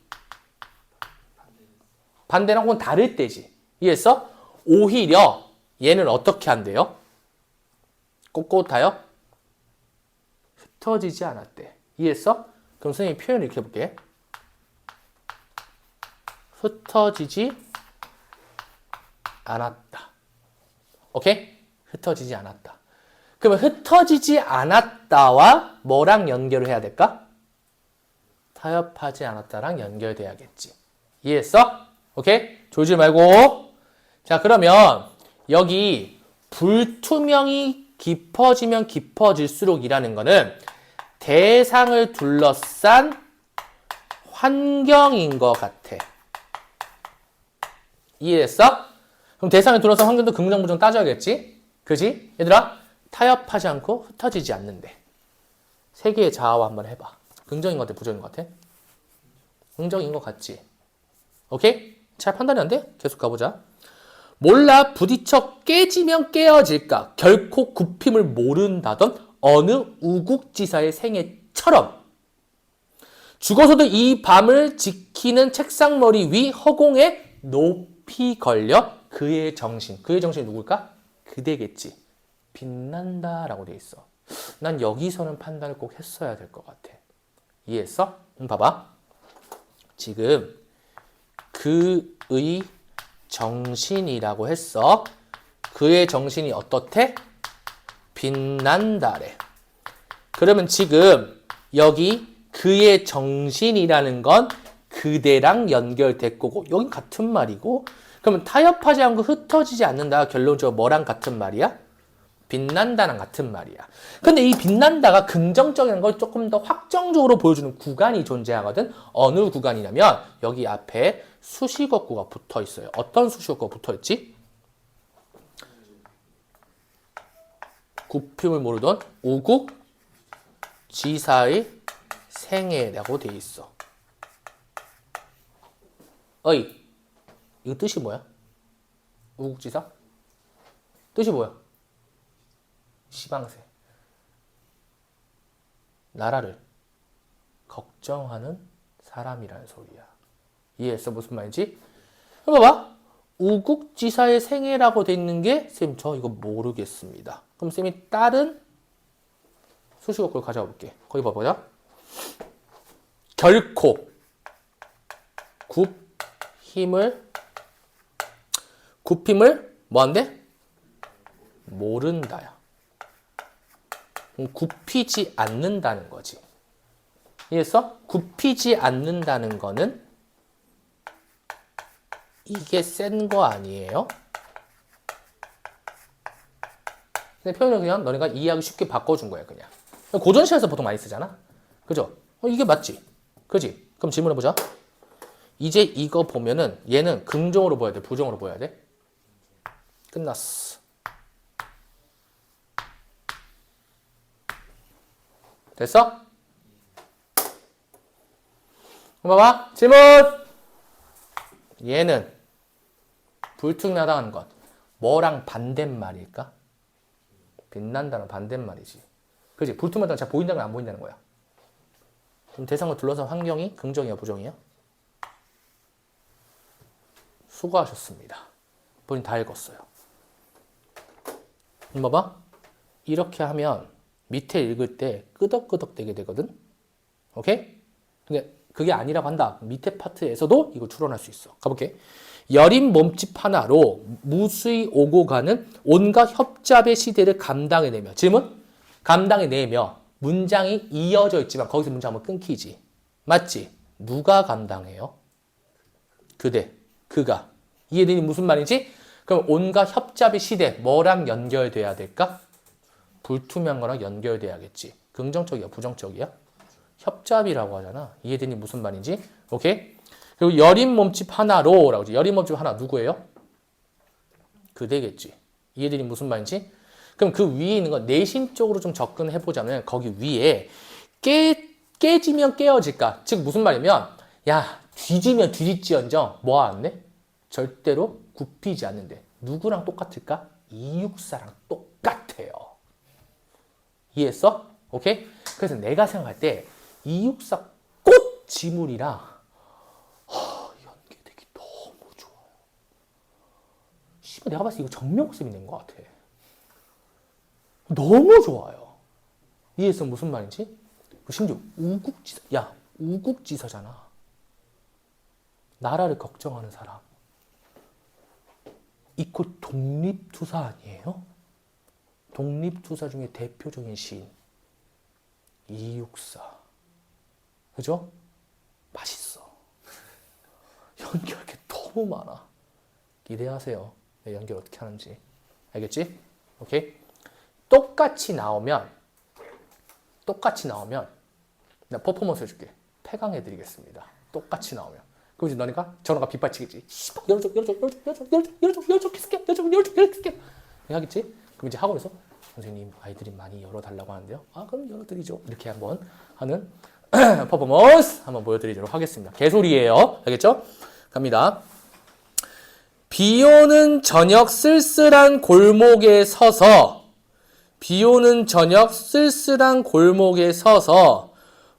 Speaker 1: 반대나 혹은 다를 때지. 이해했어? 오히려 얘는 어떻게 한대요? 꼿꼿하여? 흩어지지 않았대. 이해했어? 그럼 선생님이 표현을 이렇게 해볼게. 흩어지지 않았다. 오케이? 흩어지지 않았다. 그러면 흩어지지 않았다와 뭐랑 연결을 해야 될까? 타협하지 않았다랑 연결돼야겠지. 이해했어? 오케이? 졸지 말고. 자, 그러면 여기 불투명이 깊어지면 깊어질수록 이라는 거는 대상을 둘러싼 환경인 것 같아. 이해했어? 그럼 대상을 둘러싼 환경도 긍정, 부정 따져야겠지? 그지? 얘들아, 타협하지 않고 흩어지지 않는데. 세 개의 자아와 한번 해봐. 긍정인 것 같아? 부정인 것 같아? 긍정인 것 같지? 오케이? 잘 판단이 안 돼? 계속 가보자. 몰라 부딪혀 깨지면 깨어질까 결코 굽힘을 모른다던 어느 우국지사의 생애처럼 죽어서도 이 밤을 지키는 책상머리 위 허공에 높이 걸려 그의 정신이 누굴까? 그대겠지. 빛난다 라고 돼 있어. 난 여기서는 판단을 꼭 했어야 될 것 같아. 이해했어? 봐봐. 지금 그의 정신이라고 했어. 그의 정신이 어떻대? 빛난다래. 그러면 지금 여기 그의 정신이라는 건 그대랑 연결될 거고 여긴 같은 말이고 그러면 타협하지 않고 흩어지지 않는다. 결론적으로 뭐랑 같은 말이야? 빛난다랑 같은 말이야. 근데 이 빛난다가 긍정적인 걸 조금 더 확정적으로 보여주는 구간이 존재하거든. 어느 구간이냐면 여기 앞에 수식어구가 붙어 있어요. 어떤 수식어구가 붙어 있지? 굽힘을 모르던 우국 지사의 생애라고 돼 있어. 어이, 이거 뜻이 뭐야? 우국지사? 뜻이 뭐야? 시방새. 나라를 걱정하는 사람이라는 소리야. 이해했어? 무슨 말인지? 봐봐. 우국지사의 생애라고 돼 있는 게 쌤, 저 이거 모르겠습니다. 그럼 쌤이 다른 수식어구를 가져와 볼게. 거기 봐보자. 결코 굽힘을 뭐한대? 모른다야. 굽히지 않는다는 거지. 이해했어? 굽히지 않는다는 거는 이게 센 거 아니에요? 근데 표현을 그냥 너네가 이해하기 쉽게 바꿔준 거야, 그냥. 고전시에서 보통 많이 쓰잖아? 그죠? 이게 맞지? 그지? 그럼 질문해보자. 이제 이거 보면은 얘는 긍정으로 보여야 돼? 부정으로 보여야 돼? 끝났어. 됐어? 봐봐. 질문! 얘는 불투명하다는 것. 뭐랑 반대말일까? 빛난다는 반대말이지. 그렇지? 불투명하다는 잘 보인다는 건 안 보인다는 거야. 그럼 대상을 둘러싼 환경이 긍정이야, 부정이야? 수고하셨습니다. 본인 다 읽었어요. 봐봐. 이렇게 하면 밑에 읽을 때 끄덕끄덕 되게 되거든? 오케이? 근데 그게 아니라고 한다. 밑에 파트에서도 이거 추론할 수 있어. 가볼게. 여린 몸집 하나로 무수히 오고 가는 온갖 협잡의 시대를 감당해내며 질문? 감당해내며 문장이 이어져 있지만 거기서 문장 한번 끊기지. 맞지? 누가 감당해요? 그대, 그가. 이해되니 무슨 말인지? 그럼 온갖 협잡의 시대 뭐랑 연결돼야 될까? 불투명한 거랑 연결돼야겠지. 긍정적이야, 부정적이야? 협잡이라고 하잖아. 이해되니 무슨 말인지? 오케이? 그리고 여린 몸집 하나로 라고 하지. 여린 몸집 하나 누구예요? 그대겠지. 이해되니 무슨 말인지? 그럼 그 위에 있는 거 내신 쪽으로 좀 접근해 보자면 거기 위에 깨지면 깨어질까? 즉 무슨 말이면 야 뒤지면 뒤집지언정 뭐 안 돼? 절대로 굽히지 않는데 누구랑 똑같을까? 이육사랑 똑같아요. 이해했어? 오케이? 그래서 내가 생각할 때 이육사 꽃 지물이랑 연계되기 너무 좋아요. 씨발 내가 봤을 때 이거 정명쌤이 낸 것 같아. 너무 좋아요. 이해했어? 무슨 말인지? 심지어 우국지사, 야 우국지사잖아. 나라를 걱정하는 사람. 이거 독립투사 아니에요? 독립투사 중에 대표적인 시인. 이육사. 그죠? 맛있어. 연결할 게 너무 많아. 기대하세요. 내 연결 어떻게 하는지. 알겠지? 오케이? 똑같이 나오면 내가 퍼포먼스 해줄게. 폐강해드리겠습니다. 똑같이 나오면. 그럼 이제 너네가 전화가 빗발치겠지. 씨발 열어줘 키스게 하겠지? 그럼 이제 학원에서 선생님 아이들이 많이 열어달라고 하는데요. 아 그럼 열어드리죠. 이렇게 한번 하는 퍼포먼스 한번 보여드리도록 하겠습니다. 개소리예요. 알겠죠? 갑니다. 비 오는 저녁 쓸쓸한 골목에 서서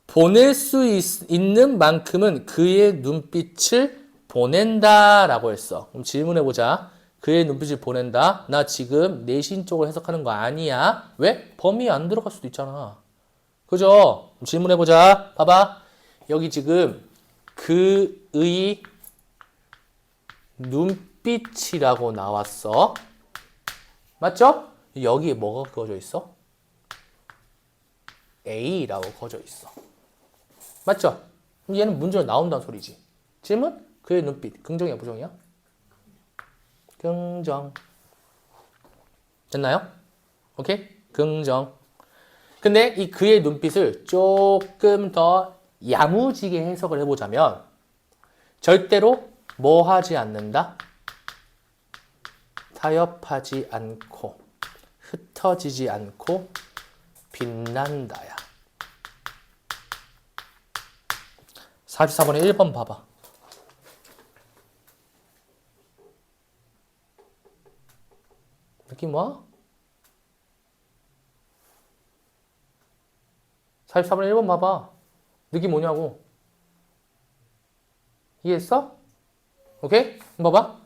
Speaker 1: 보낼 수 있는 만큼은 그의 눈빛을 보낸다 라고 했어. 그럼 질문해보자. 그의 눈빛을 보낸다. 나 지금 내신 쪽을 해석하는 거 아니야. 왜? 범위 안 들어갈 수도 있잖아. 그죠? 질문해보자. 봐봐. 여기 지금 그의 눈빛이라고 나왔어. 맞죠? 여기에 뭐가 그어져 있어? A라고 그어져 있어. 맞죠? 그럼 얘는 문제로 나온다는 소리지. 질문? 그의 눈빛. 긍정이야, 부정이야? 긍정. 됐나요? 오케이? 긍정. 근데 이 그의 눈빛을 조금 더 야무지게 해석을 해보자면 절대로 뭐 하지 않는다? 타협하지 않고 흩어지지 않고 빛난다야. 44번에 1번 봐봐. 느낌 와? 44번에 1번 봐봐. 느낌 뭐냐고. 이해했어? 오케이? 봐봐.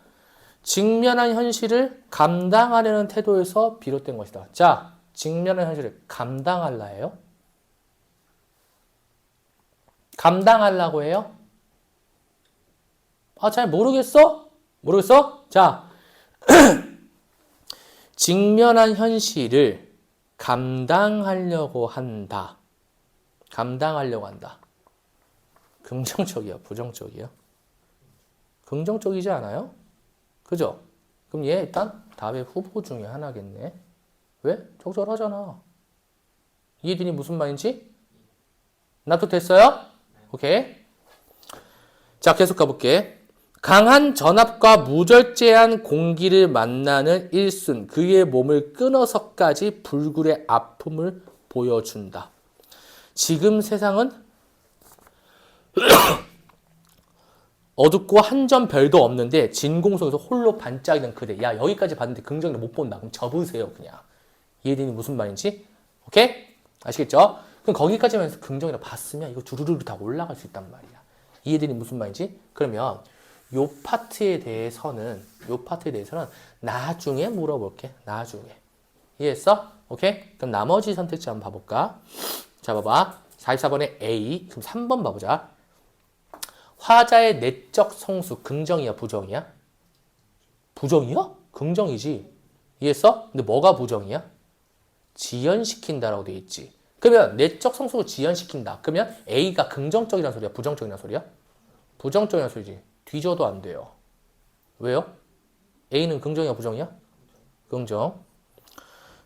Speaker 1: 직면한 현실을 감당하려는 태도에서 비롯된 것이다. 자, 직면한 현실을 감당하려해요? 감당하려고 해요? 아, 잘 모르겠어? 모르겠어? 자, 직면한 현실을 감당하려고 한다. 감당하려고 한다. 긍정적이야, 부정적이야? 긍정적이지 않아요? 그죠? 그럼 얘 일단 답의 후보 중에 하나겠네. 왜? 적절하잖아. 이해되니 무슨 말인지? 납득됐어요? 오케이. 자, 계속 가볼게. 강한 전압과 무절제한 공기를 만나는 일순, 그의 몸을 끊어서까지 불굴의 아픔을 보여준다. 지금 세상은 어둡고 한 점 별도 없는데 진공 속에서 홀로 반짝이는 그대. 야, 여기까지 봤는데 긍정을 못 본다. 그럼 접으세요, 그냥. 이해되니 무슨 말인지? 오케이? 아시겠죠? 그럼 거기까지만 해서 긍정이라 봤으면 이거 주르르 다 올라갈 수 있단 말이야. 이해되니 무슨 말인지? 그러면 요 파트에 대해서는 나중에 물어볼게. 나중에. 이해했어? 오케이? 그럼 나머지 선택지 한번 봐볼까? 자, 봐봐. 44번에 A. 그럼 3번 봐보자. 화자의 내적 성수, 긍정이야, 부정이야? 부정이야? 긍정이지. 이해했어? 근데 뭐가 부정이야? 지연시킨다라고 돼 있지. 그러면 내적 성수를 지연시킨다. 그러면 A가 긍정적이라는 소리야? 부정적이라는 소리야? 부정적이라는 소리지. 뒤져도 안 돼요. 왜요? A는 긍정이야, 부정이야? 긍정.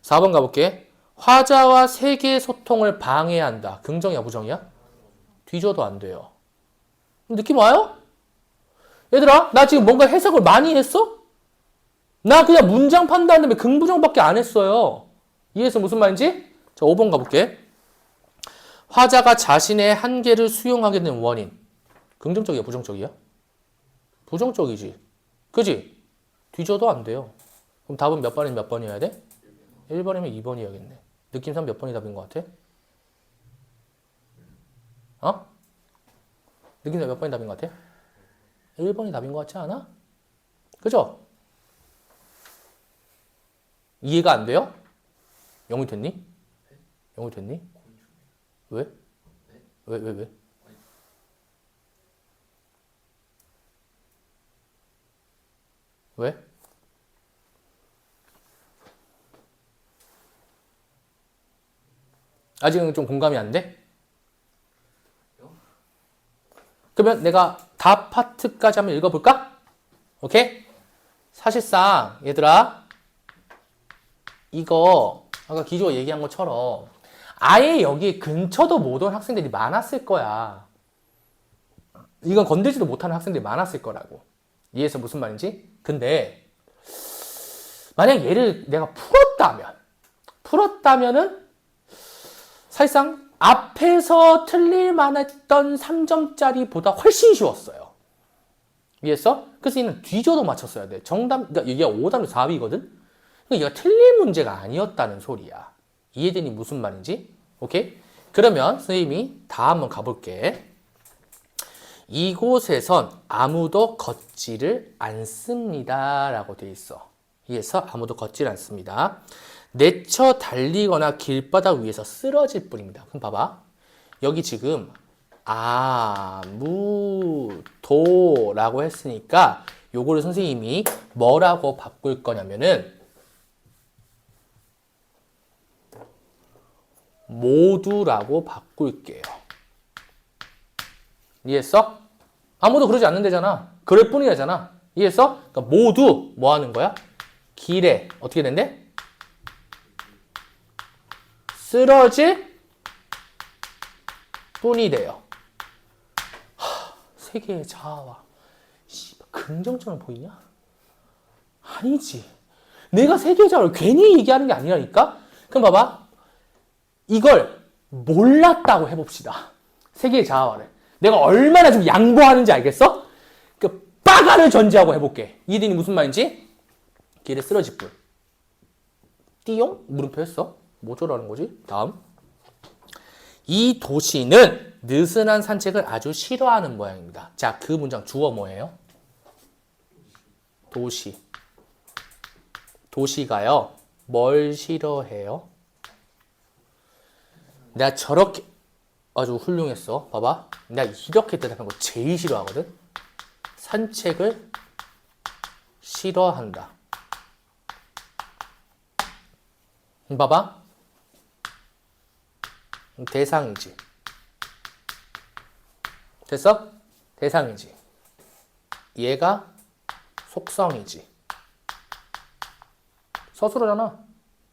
Speaker 1: 4번 가볼게. 화자와 세계 소통을 방해한다. 긍정이야, 부정이야? 뒤져도 안 돼요. 느낌 와요? 얘들아, 나 지금 뭔가 해석을 많이 했어? 나 그냥 문장 판단한 다음에 긍부정밖에 안 했어요. 이해해서 무슨 말인지? 자, 5번 가볼게. 화자가 자신의 한계를 수용하게 된 원인. 긍정적이야, 부정적이야? 부정적이지. 그지? 뒤져도 안 돼요. 그럼 답은 몇 번이면 몇 번이어야 돼? 1번이면 2번이어야겠네. 느낌상 몇 번이 답인 것 같아? 어? 느낌상 몇 번이 답인 것 같아? 1번이 답인 것 같지 않아? 그죠? 이해가 안 돼요? 영이 됐니? 영이 됐니? 왜? 왜? 왜? 아직은 좀 공감이 안 돼? 그러면 내가 답 파트까지 한번 읽어볼까? 오케이? 사실상 얘들아 이거 아까 기조 얘기한 것처럼 아예 여기 근처도 못 온 학생들이 많았을 거야. 이건 건들지도 못하는 학생들이 많았을 거라고. 이해해서 무슨 말인지? 근데 만약 얘를 내가 풀었다면은 사실상 앞에서 틀릴 만했던 3점짜리보다 훨씬 쉬웠어요. 이해했어? 그래서 얘는 뒤져도 맞췄어야 돼. 정답, 그러니까 얘가 5단위 4위거든? 그러니까 얘가 틀릴 문제가 아니었다는 소리야. 이해되니 무슨 말인지? 오케이? 그러면 선생님이 다 한번 가볼게. 이곳에선 아무도 걷지를 않습니다. 라고 돼 있어. 이해해서 아무도 걷지를 않습니다. 내쳐 달리거나 길바닥 위에서 쓰러질 뿐입니다. 그럼 봐봐. 여기 지금 아무도라고 했으니까 요거를 선생님이 뭐라고 바꿀 거냐면은 모두라고 바꿀게요. 이해했어? 아무도 그러지 않는다잖아. 그럴 뿐이잖아. 이해했어? 그러니까 모두 뭐 하는 거야? 길에 어떻게 된대? 쓰러질 뿐이 돼요. 세계의 자아와 긍정점을 보이냐? 아니지. 내가 세계의 자아를 괜히 얘기하는 게 아니라니까? 그럼 봐봐. 이걸 몰랐다고 해봅시다. 세계의 자아와를. 내가 얼마나 좀 양보하는지 알겠어? 그 빠가를 전제하고 해볼게. 이해되니 무슨 말인지? 길에 쓰러질 뿐. 띠용? 물음표 했어. 뭐 저라는 거지? 다음. 이 도시는 느슨한 산책을 아주 싫어하는 모양입니다. 자, 그 문장 주어 뭐예요? 도시. 도시가요. 뭘 싫어해요? 내가 저렇게 아주 훌륭했어. 봐봐. 내가 이렇게 대답한 거 제일 싫어하거든. 산책을 싫어한다. 봐봐. 대상이지. 됐어? 대상이지. 얘가 속성이지. 서술어잖아.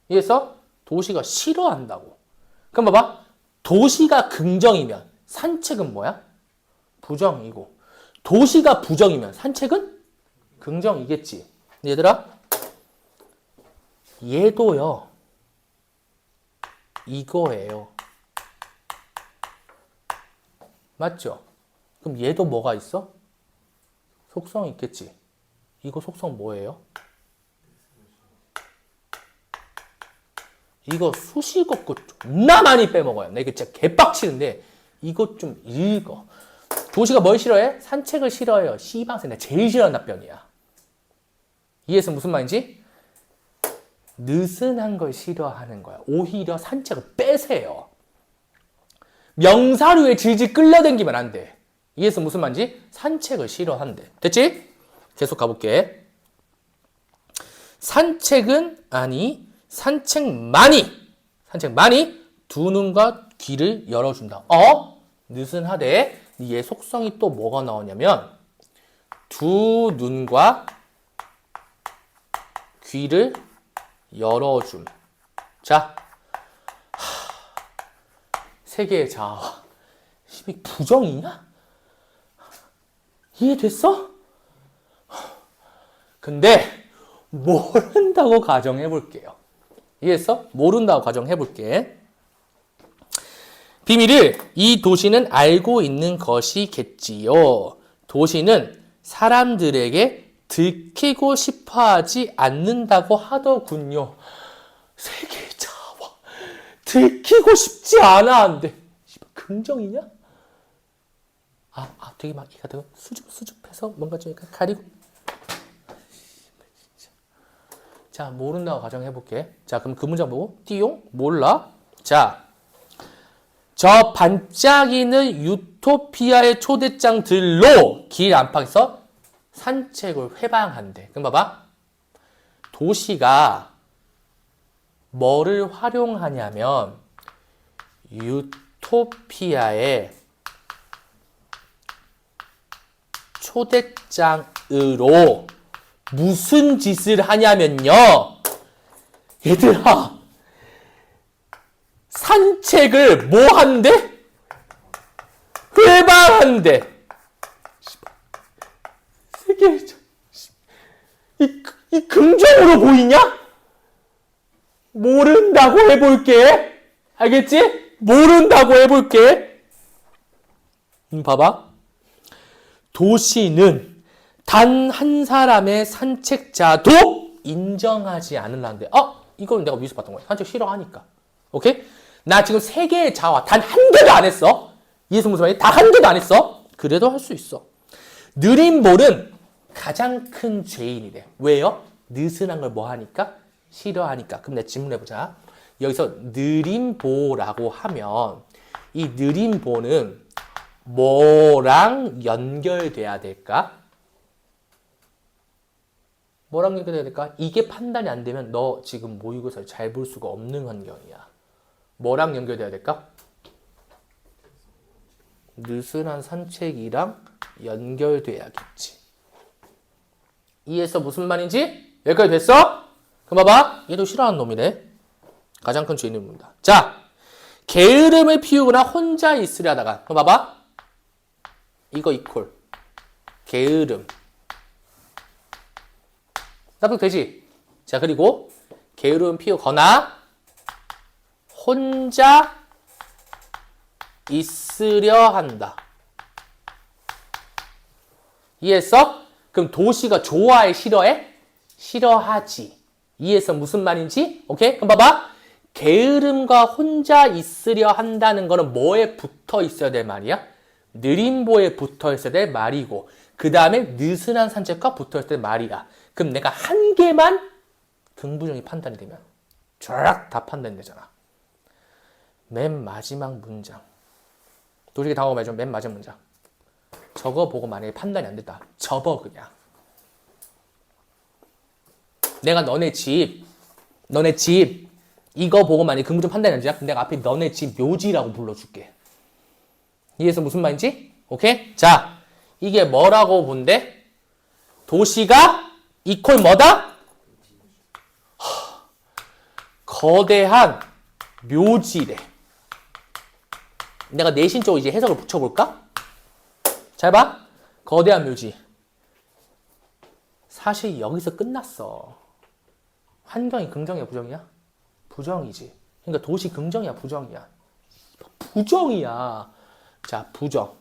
Speaker 1: 이해했어? 도시가 싫어한다고. 그럼 봐봐. 도시가 긍정이면 산책은 뭐야? 부정이고. 도시가 부정이면 산책은 긍정이겠지. 얘들아, 얘도요. 이거예요. 맞죠? 그럼 얘도 뭐가 있어? 속성이 있겠지. 이거 속성 뭐예요? 이거 수식어구 존나 많이 빼먹어요. 나 이거 진짜 개빡치는데 이거 좀 읽어. 도시가 뭘 싫어해? 산책을 싫어해요. 씨방생. 내가 제일 싫어하는 답변이야. 이해해서 무슨 말인지? 느슨한 걸 싫어하는 거야. 오히려 산책을 빼세요. 명사류에 질질 끌려다니면 안 돼. 이해해서 무슨 말인지? 산책을 싫어한대. 됐지? 계속 가볼게. 산책은 아니 산책만이 두 눈과 귀를 열어준다. 느슨하대. 얘 속성이 또 뭐가 나오냐면 두 눈과 귀를 열어줌. 자, 세계의 자아와 힘이 부정이냐? 이해됐어? 근데 모른다고 가정해볼게요. 이해했어? 모른다고 가정해볼게. 비밀을 이 도시는 알고 있는 것이겠지요. 도시는 사람들에게 들키고 싶어하지 않는다고 하더군요. 세계의 자아와 들키고 싶지 않아 한대. 긍정이냐? 되게 막 이가 되고 수줍해서 뭔가 좀 약간 가리고. 자, 모른다고 가정해볼게. 자, 그럼 그 문장 보고 띠용? 몰라? 자, 저 반짝이는 유토피아의 초대장들로 길 안팎에서 산책을 회방한대. 그럼 봐봐. 도시가 뭐를 활용하냐면 유토피아의 초대장으로 무슨 짓을 하냐면요. 얘들아, 산책을 뭐 한대? 회방한대. 세계 이 긍정으로 보이냐? 모른다고 해볼게. 알겠지? 모른다고 해볼게. 봐봐. 도시는 단 한 사람의 산책자도 인정하지 않으려는데. 이건 내가 위에서 봤던 거야. 산책 싫어하니까. 오케이? 나 지금 세 개의 자와 단 한 개도 안 했어. 이해서 무슨 말이야? 다 한 개도 안 했어. 그래도 할 수 있어. 느린 볼은 가장 큰 죄인이래. 왜요? 느슨한 걸 뭐 하니까? 싫어하니까. 그럼 내가 질문해보자. 여기서 느림보라고 하면 이 느림보는 뭐랑 연결돼야 될까? 뭐랑 연결돼야 될까? 이게 판단이 안 되면 너 지금 모의고사를 잘 볼 수가 없는 환경이야. 뭐랑 연결돼야 될까? 느슨한 산책이랑 연결돼야겠지. 이해했어? 무슨 말인지? 여기까지 됐어? 그럼 봐봐. 얘도 싫어하는 놈이네. 가장 큰 죄인입니다. 자, 게으름을 피우거나 혼자 있으려 하다가 그럼 봐봐. 이거 이퀄 게으름. 납득되지? 자, 그리고 게으름 피우거나 혼자 있으려 한다. 이해했어? 그럼 도시가 좋아해? 싫어해? 싫어하지. 이해했어? 무슨 말인지? 오케이? 그럼 봐봐. 게으름과 혼자 있으려 한다는 거는 뭐에 붙어 있어야 될 말이야? 느림보에 붙어 있어야 될 말이고 그 다음에 느슨한 산책과 붙어 있어야 될 말이야. 그럼 내가 한 개만 긍부정이 판단이 되면 쫙 다 판단이 되잖아. 맨 마지막 문장. 도시게 당하고 말죠. 맨 마지막 문장. 저거 보고 만약에 판단이 안 됐다. 접어 그냥. 내가 너네 집 이거 보고 만약에 긍부정 판단이 안 되냐? 그럼 내가 앞에 너네 집 묘지라고 불러줄게. 이해해서 무슨 말인지? 오케이? 자, 이게 뭐라고 본대? 도시가 이퀄 뭐다? 거대한 묘지래. 내가 내신적으로 이제 해석을 붙여볼까? 잘 봐. 거대한 묘지. 사실 여기서 끝났어. 환경이 긍정이야, 부정이야? 부정이지. 그러니까 도시 긍정이야, 부정이야? 부정이야. 자, 부정.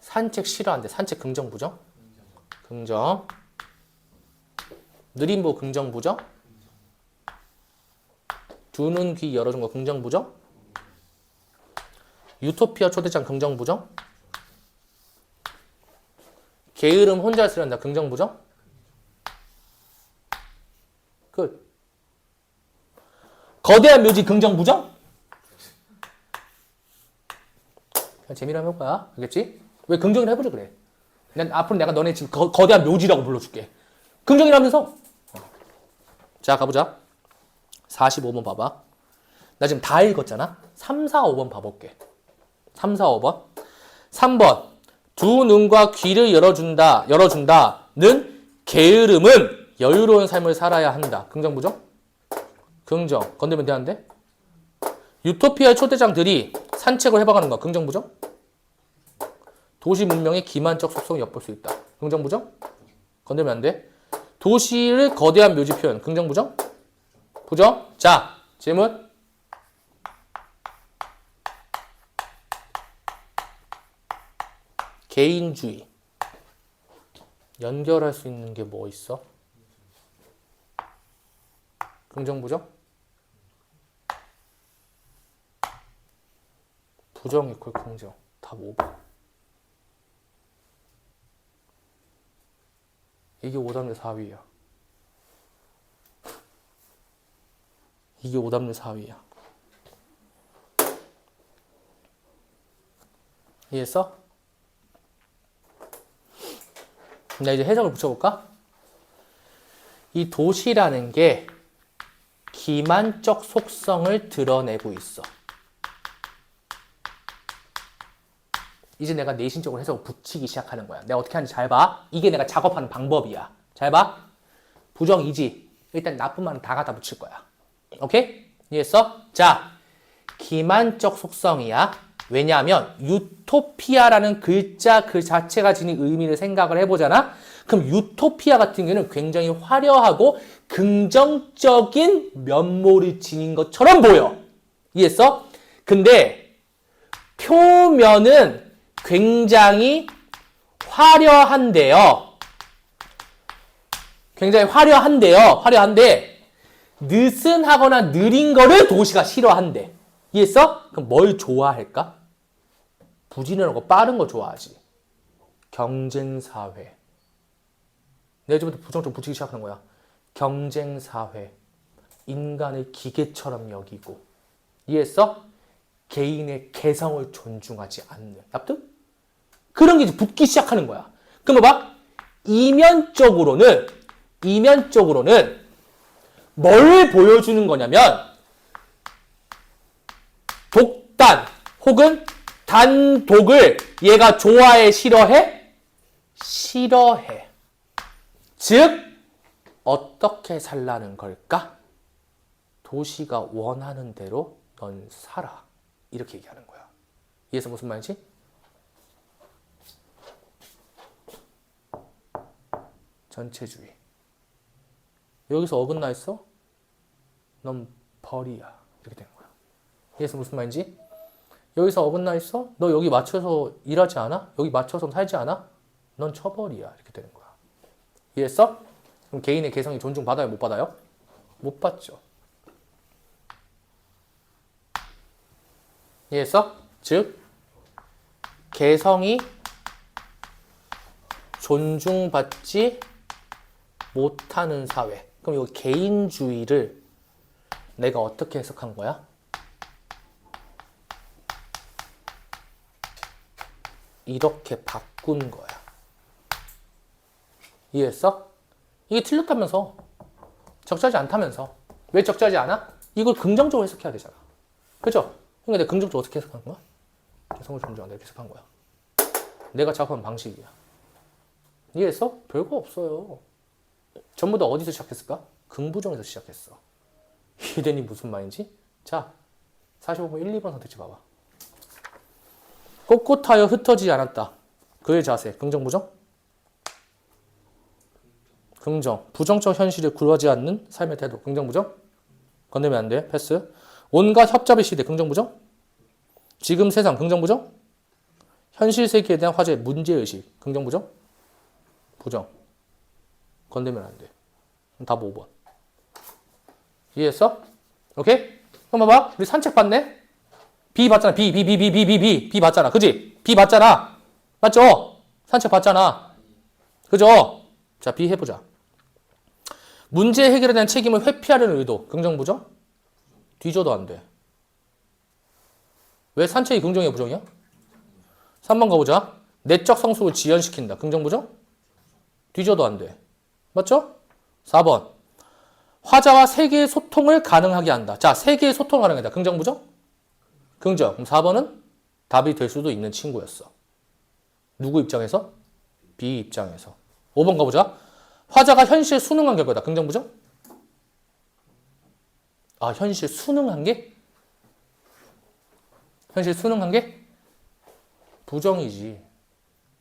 Speaker 1: 산책 싫어한대. 산책 긍정, 부정? 긍정. 느림보 긍정, 부정? 두 눈 귀 열어준 거 긍정, 부정? 유토피아 초대장 긍정, 부정? 게으름 혼자 쓰려한다. 긍정, 부정? 끝. 거대한 묘지 긍정, 부정? 그냥 재미로 해볼 거야. 알겠지? 왜 긍정이라 해보자 그래. 난 앞으로 내가 너네 지금 거대한 묘지라고 불러줄게. 긍정이라면서? 자, 가보자. 45번 봐봐. 나 지금 다 읽었잖아? 3, 4, 5번 봐볼게. 3, 4, 5번. 3번. 두 눈과 귀를 열어준다는 게으름은 여유로운 삶을 살아야 한다. 긍정, 부정? 긍정. 건들면 되는데? 유토피아의 초대장들이 산책을 해봐가는 거. 긍정, 부정? 도시 문명의 기만적 속성을 엿볼 수 있다. 긍정, 부정? 건들면 안 돼. 도시를 거대한 묘지 표현. 긍정, 부정? 부정? 자, 질문. 개인주의. 연결할 수 있는 게 뭐 있어? 긍정, 부정? 부정 이퀄 긍정. 답 5번. 이게 오답률 4위야. 이게 오답률 4위야. 이해했어? 나 이제 해석을 붙여볼까? 이 도시라는 게 기만적 속성을 드러내고 있어. 이제 내가 내신적으로 해석을 붙이기 시작하는 거야. 내가 어떻게 하는지 잘 봐. 이게 내가 작업하는 방법이야. 잘 봐. 부정이지. 일단 나쁜 말은 다 갖다 붙일 거야. 오케이? 이해했어? 자, 기만적 속성이야. 왜냐하면 유토피아라는 글자 그 자체가 지닌 의미를 생각을 해보잖아. 그럼 유토피아 같은 경우는 굉장히 화려하고 긍정적인 면모를 지닌 것처럼 보여. 이해했어? 근데 표면은 굉장히 화려한데요. 굉장히 화려한데 느슨하거나 느린 거를 도시가 싫어한대. 이해했어? 그럼 뭘 좋아할까? 부지런하고 빠른 거 좋아하지. 경쟁사회. 내가 지금부터 부정 좀 붙이기 시작하는 거야. 경쟁사회. 인간을 기계처럼 여기고 이해했어? 개인의 개성을 존중하지 않는 납득? 그런 게 이제 붙기 시작하는 거야. 그럼 봐. 이면적으로는 뭘 보여주는 거냐면 독단 혹은 단독을 얘가 좋아해, 싫어해? 싫어해. 즉 어떻게 살라는 걸까? 도시가 원하는 대로 넌 살아. 이렇게 얘기하는 거야. 이해해서 무슨 말인지? 전체주의. 여기서 어긋나 있어? 넌 벌이야. 이렇게 되는 거야. 이해해서 무슨 말인지? 여기서 어긋나 있어? 너 여기 맞춰서 일하지 않아? 여기 맞춰서 살지 않아? 넌 처벌이야. 이렇게 되는 거야. 이해했어? 그럼 개인의 개성이 존중받아요? 못 받아요? 못 받죠. 이해했어? 즉 개성이 존중받지 못하는 사회. 그럼 이 개인주의를 내가 어떻게 해석한 거야? 이렇게 바꾼 거야. 이해했어? 이게 틀렸다면서. 적절하지 않다면서. 왜 적절하지 않아? 이걸 긍정적으로 해석해야 되잖아. 그죠? 그러니까 내가 긍정적으로 어떻게 해석한 거야? 개성을 존중한다 이렇게 해석한 거야. 내가 작업한 방식이야. 이해했어? 별거 없어요. 전부 다 어디서 시작했을까? 긍부정에서 시작했어. 이해되니 무슨 말인지? 자, 45번 1, 2번 선택지 봐봐. 꼿꼿하여 흩어지지 않았다. 그의 자세. 긍정, 부정? 긍정. 부정적 현실에 굴하지 않는 삶의 태도. 긍정, 부정? 건네면 안 돼. 패스. 온갖 협잡의 시대. 긍정, 부정? 지금 세상. 긍정, 부정? 현실 세계에 대한 화제. 문제의식. 긍정, 부정? 부정. 건네면 안 돼. 답 5번. 이해했어? 오케이? 그럼 봐봐. 우리 산책 봤네? B 봤잖아. B 봤잖아. 그지? B 봤잖아. 맞죠? 산책 봤잖아. 그죠? 자, B 해보자. 문제 해결에 대한 책임을 회피하려는 의도. 긍정, 부정? 뒤져도 안 돼. 왜 산책이 긍정이야, 부정이야? 3번 가보자. 내적 성숙을 지연시킨다. 긍정, 부정? 뒤져도 안 돼. 맞죠? 4번. 화자와 세계의 소통을 가능하게 한다. 자, 세계의 소통을 가능하게 한다. 긍정, 부정? 긍정. 그럼 4번은 답이 될 수도 있는 친구였어. 누구 입장에서? B 입장에서. 5번 가보자. 화자가 현실에 순응한 결과다. 긍정, 부정? 아, 현실 순응한 게? 현실 순응한 게? 부정이지.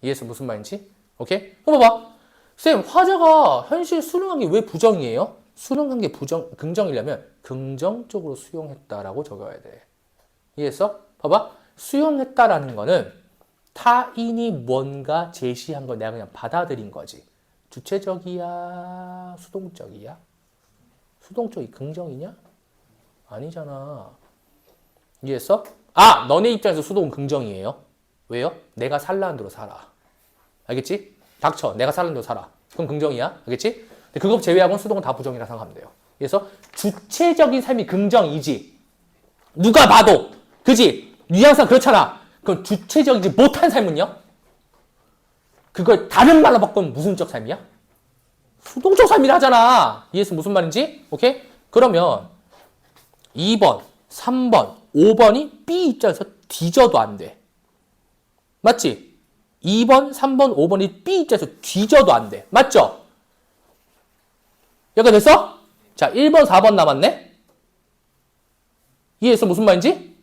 Speaker 1: 이해해서 무슨 말인지? 오케이? 그럼 봐봐. 쌤, 화자가 현실 순응한 게 왜 부정이에요? 순응한 게 긍정이려면 긍정적으로 수용했다라고 적어야 돼. 이해했어? 봐봐. 수용했다라는 거는 타인이 뭔가 제시한 걸 내가 그냥 받아들인 거지. 주체적이야? 수동적이야? 수동적이 긍정이냐? 아니잖아. 이해했어? 아! 너네 입장에서 수동은 긍정이에요. 왜요? 내가 살라는 대로 살아. 알겠지? 닥쳐. 내가 살라는 대로 살아. 그럼 긍정이야. 알겠지? 근데 그거 제외하고는 수동은 다 부정이라 생각하면 돼요. 그래서 주체적인 삶이 긍정이지. 누가 봐도. 그지? 뉘앙스가 그렇잖아. 그럼 주체적이지 못한 삶은요? 그걸 다른 말로 바꾸면 무슨 적 삶이야? 수동적 삶이라 하잖아. 이해해서 무슨 말인지? 오케이? 그러면 2번, 3번, 5번이 B 입장에서 뒤져도 안 돼. 맞지? 2번, 3번, 5번이 B 입장에서 뒤져도 안 돼. 맞죠? 여기가 됐어? 자, 1번, 4번 남았네? 이해해서 무슨 말인지?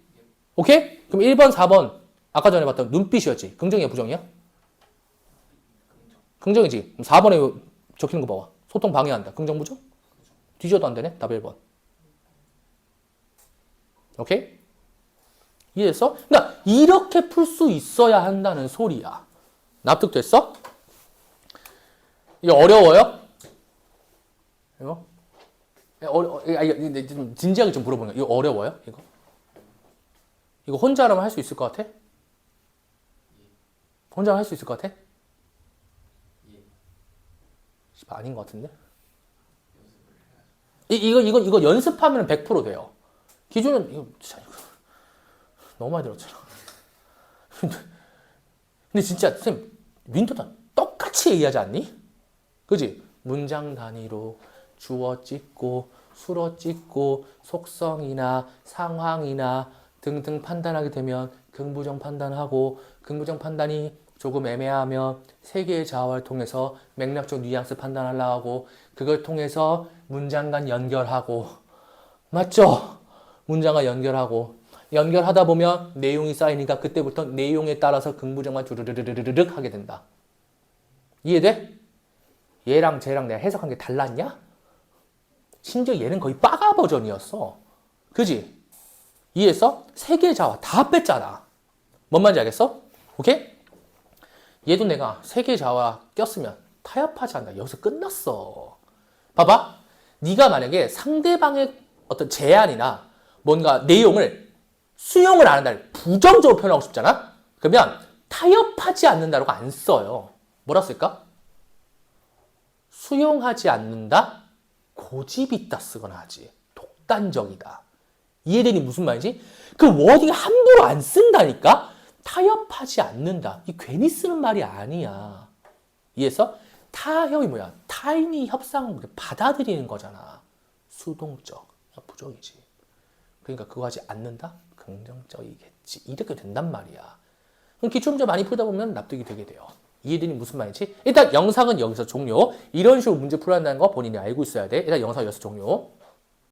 Speaker 1: 오케이? 그럼 1번, 4번 아까 전에 봤던 눈빛이었지. 긍정이야, 부정이야? 긍정이지. 그럼 4번에 적히는 거 봐봐. 소통 방해한다. 긍정, 부정? 뒤져도 안 되네. 답 1번. 오케이? 이해했어? 그러니까 이렇게 풀 수 있어야 한다는 소리야. 납득됐어? 이거 어려워요? 이거? 좀 진지하게 좀 물어보는 거야. 이거 어려워요? 이거 혼자라면 할 수 있을 것 같아? 혼자 할 수 있을 것 같아? 아닌 것 같은데? 이거 연습하면 100% 돼요. 기준은, 이거 너무 많이 들었잖아. 근데 진짜, 선생님, 윈터는 똑같이 얘기하지 않니? 그지? 문장 단위로 주어 찍고, 수로 찍고, 속성이나 상황이나 등등 판단하게 되면 긍부정 판단하고, 긍부정 판단이 조금 애매하면 세 개의 자화를 통해서 맥락적 뉘앙스 판단하려고 하고, 그걸 통해서 문장 간 연결하고, 맞죠? 문장 간 연결하다 보면 내용이 쌓이니까 그때부터 내용에 따라서 긍부정만 주르르르르륵 하게 된다. 이해돼? 얘랑 쟤랑 내가 해석한 게 달랐냐? 심지어 얘는 거의 빠가 버전이었어. 그지? 이해했어? 세 개의 자화 다 뺐잖아. 뭔 말인지 알겠어? 오케이? 얘도 내가 세 개의 자화 꼈으면 타협하지 않는다. 여기서 끝났어. 봐봐. 네가 만약에 상대방의 어떤 제안이나 뭔가 내용을 수용을 안 한다. 부정적으로 표현하고 싶잖아? 그러면 타협하지 않는다라고 안 써요. 뭐라 쓸까? 수용하지 않는다? 고집이 있다 쓰거나 하지. 독단적이다. 이해되니 무슨 말이지? 그 워딩 함부로 안 쓴다니까? 타협하지 않는다. 이 괜히 쓰는 말이 아니야. 이해했어? 타협이 뭐야? 타인이 협상을 받아들이는 거잖아. 수동적. 부정이지. 그러니까 그거 하지 않는다? 긍정적이겠지. 이렇게 된단 말이야. 그럼 기출문제 많이 풀다 보면 납득이 되게 돼요. 이해되니 무슨 말인지? 일단 영상은 여기서 종료. 이런 식으로 문제 풀어야 한다는 거 본인이 알고 있어야 돼. 일단 영상 여기서 종료.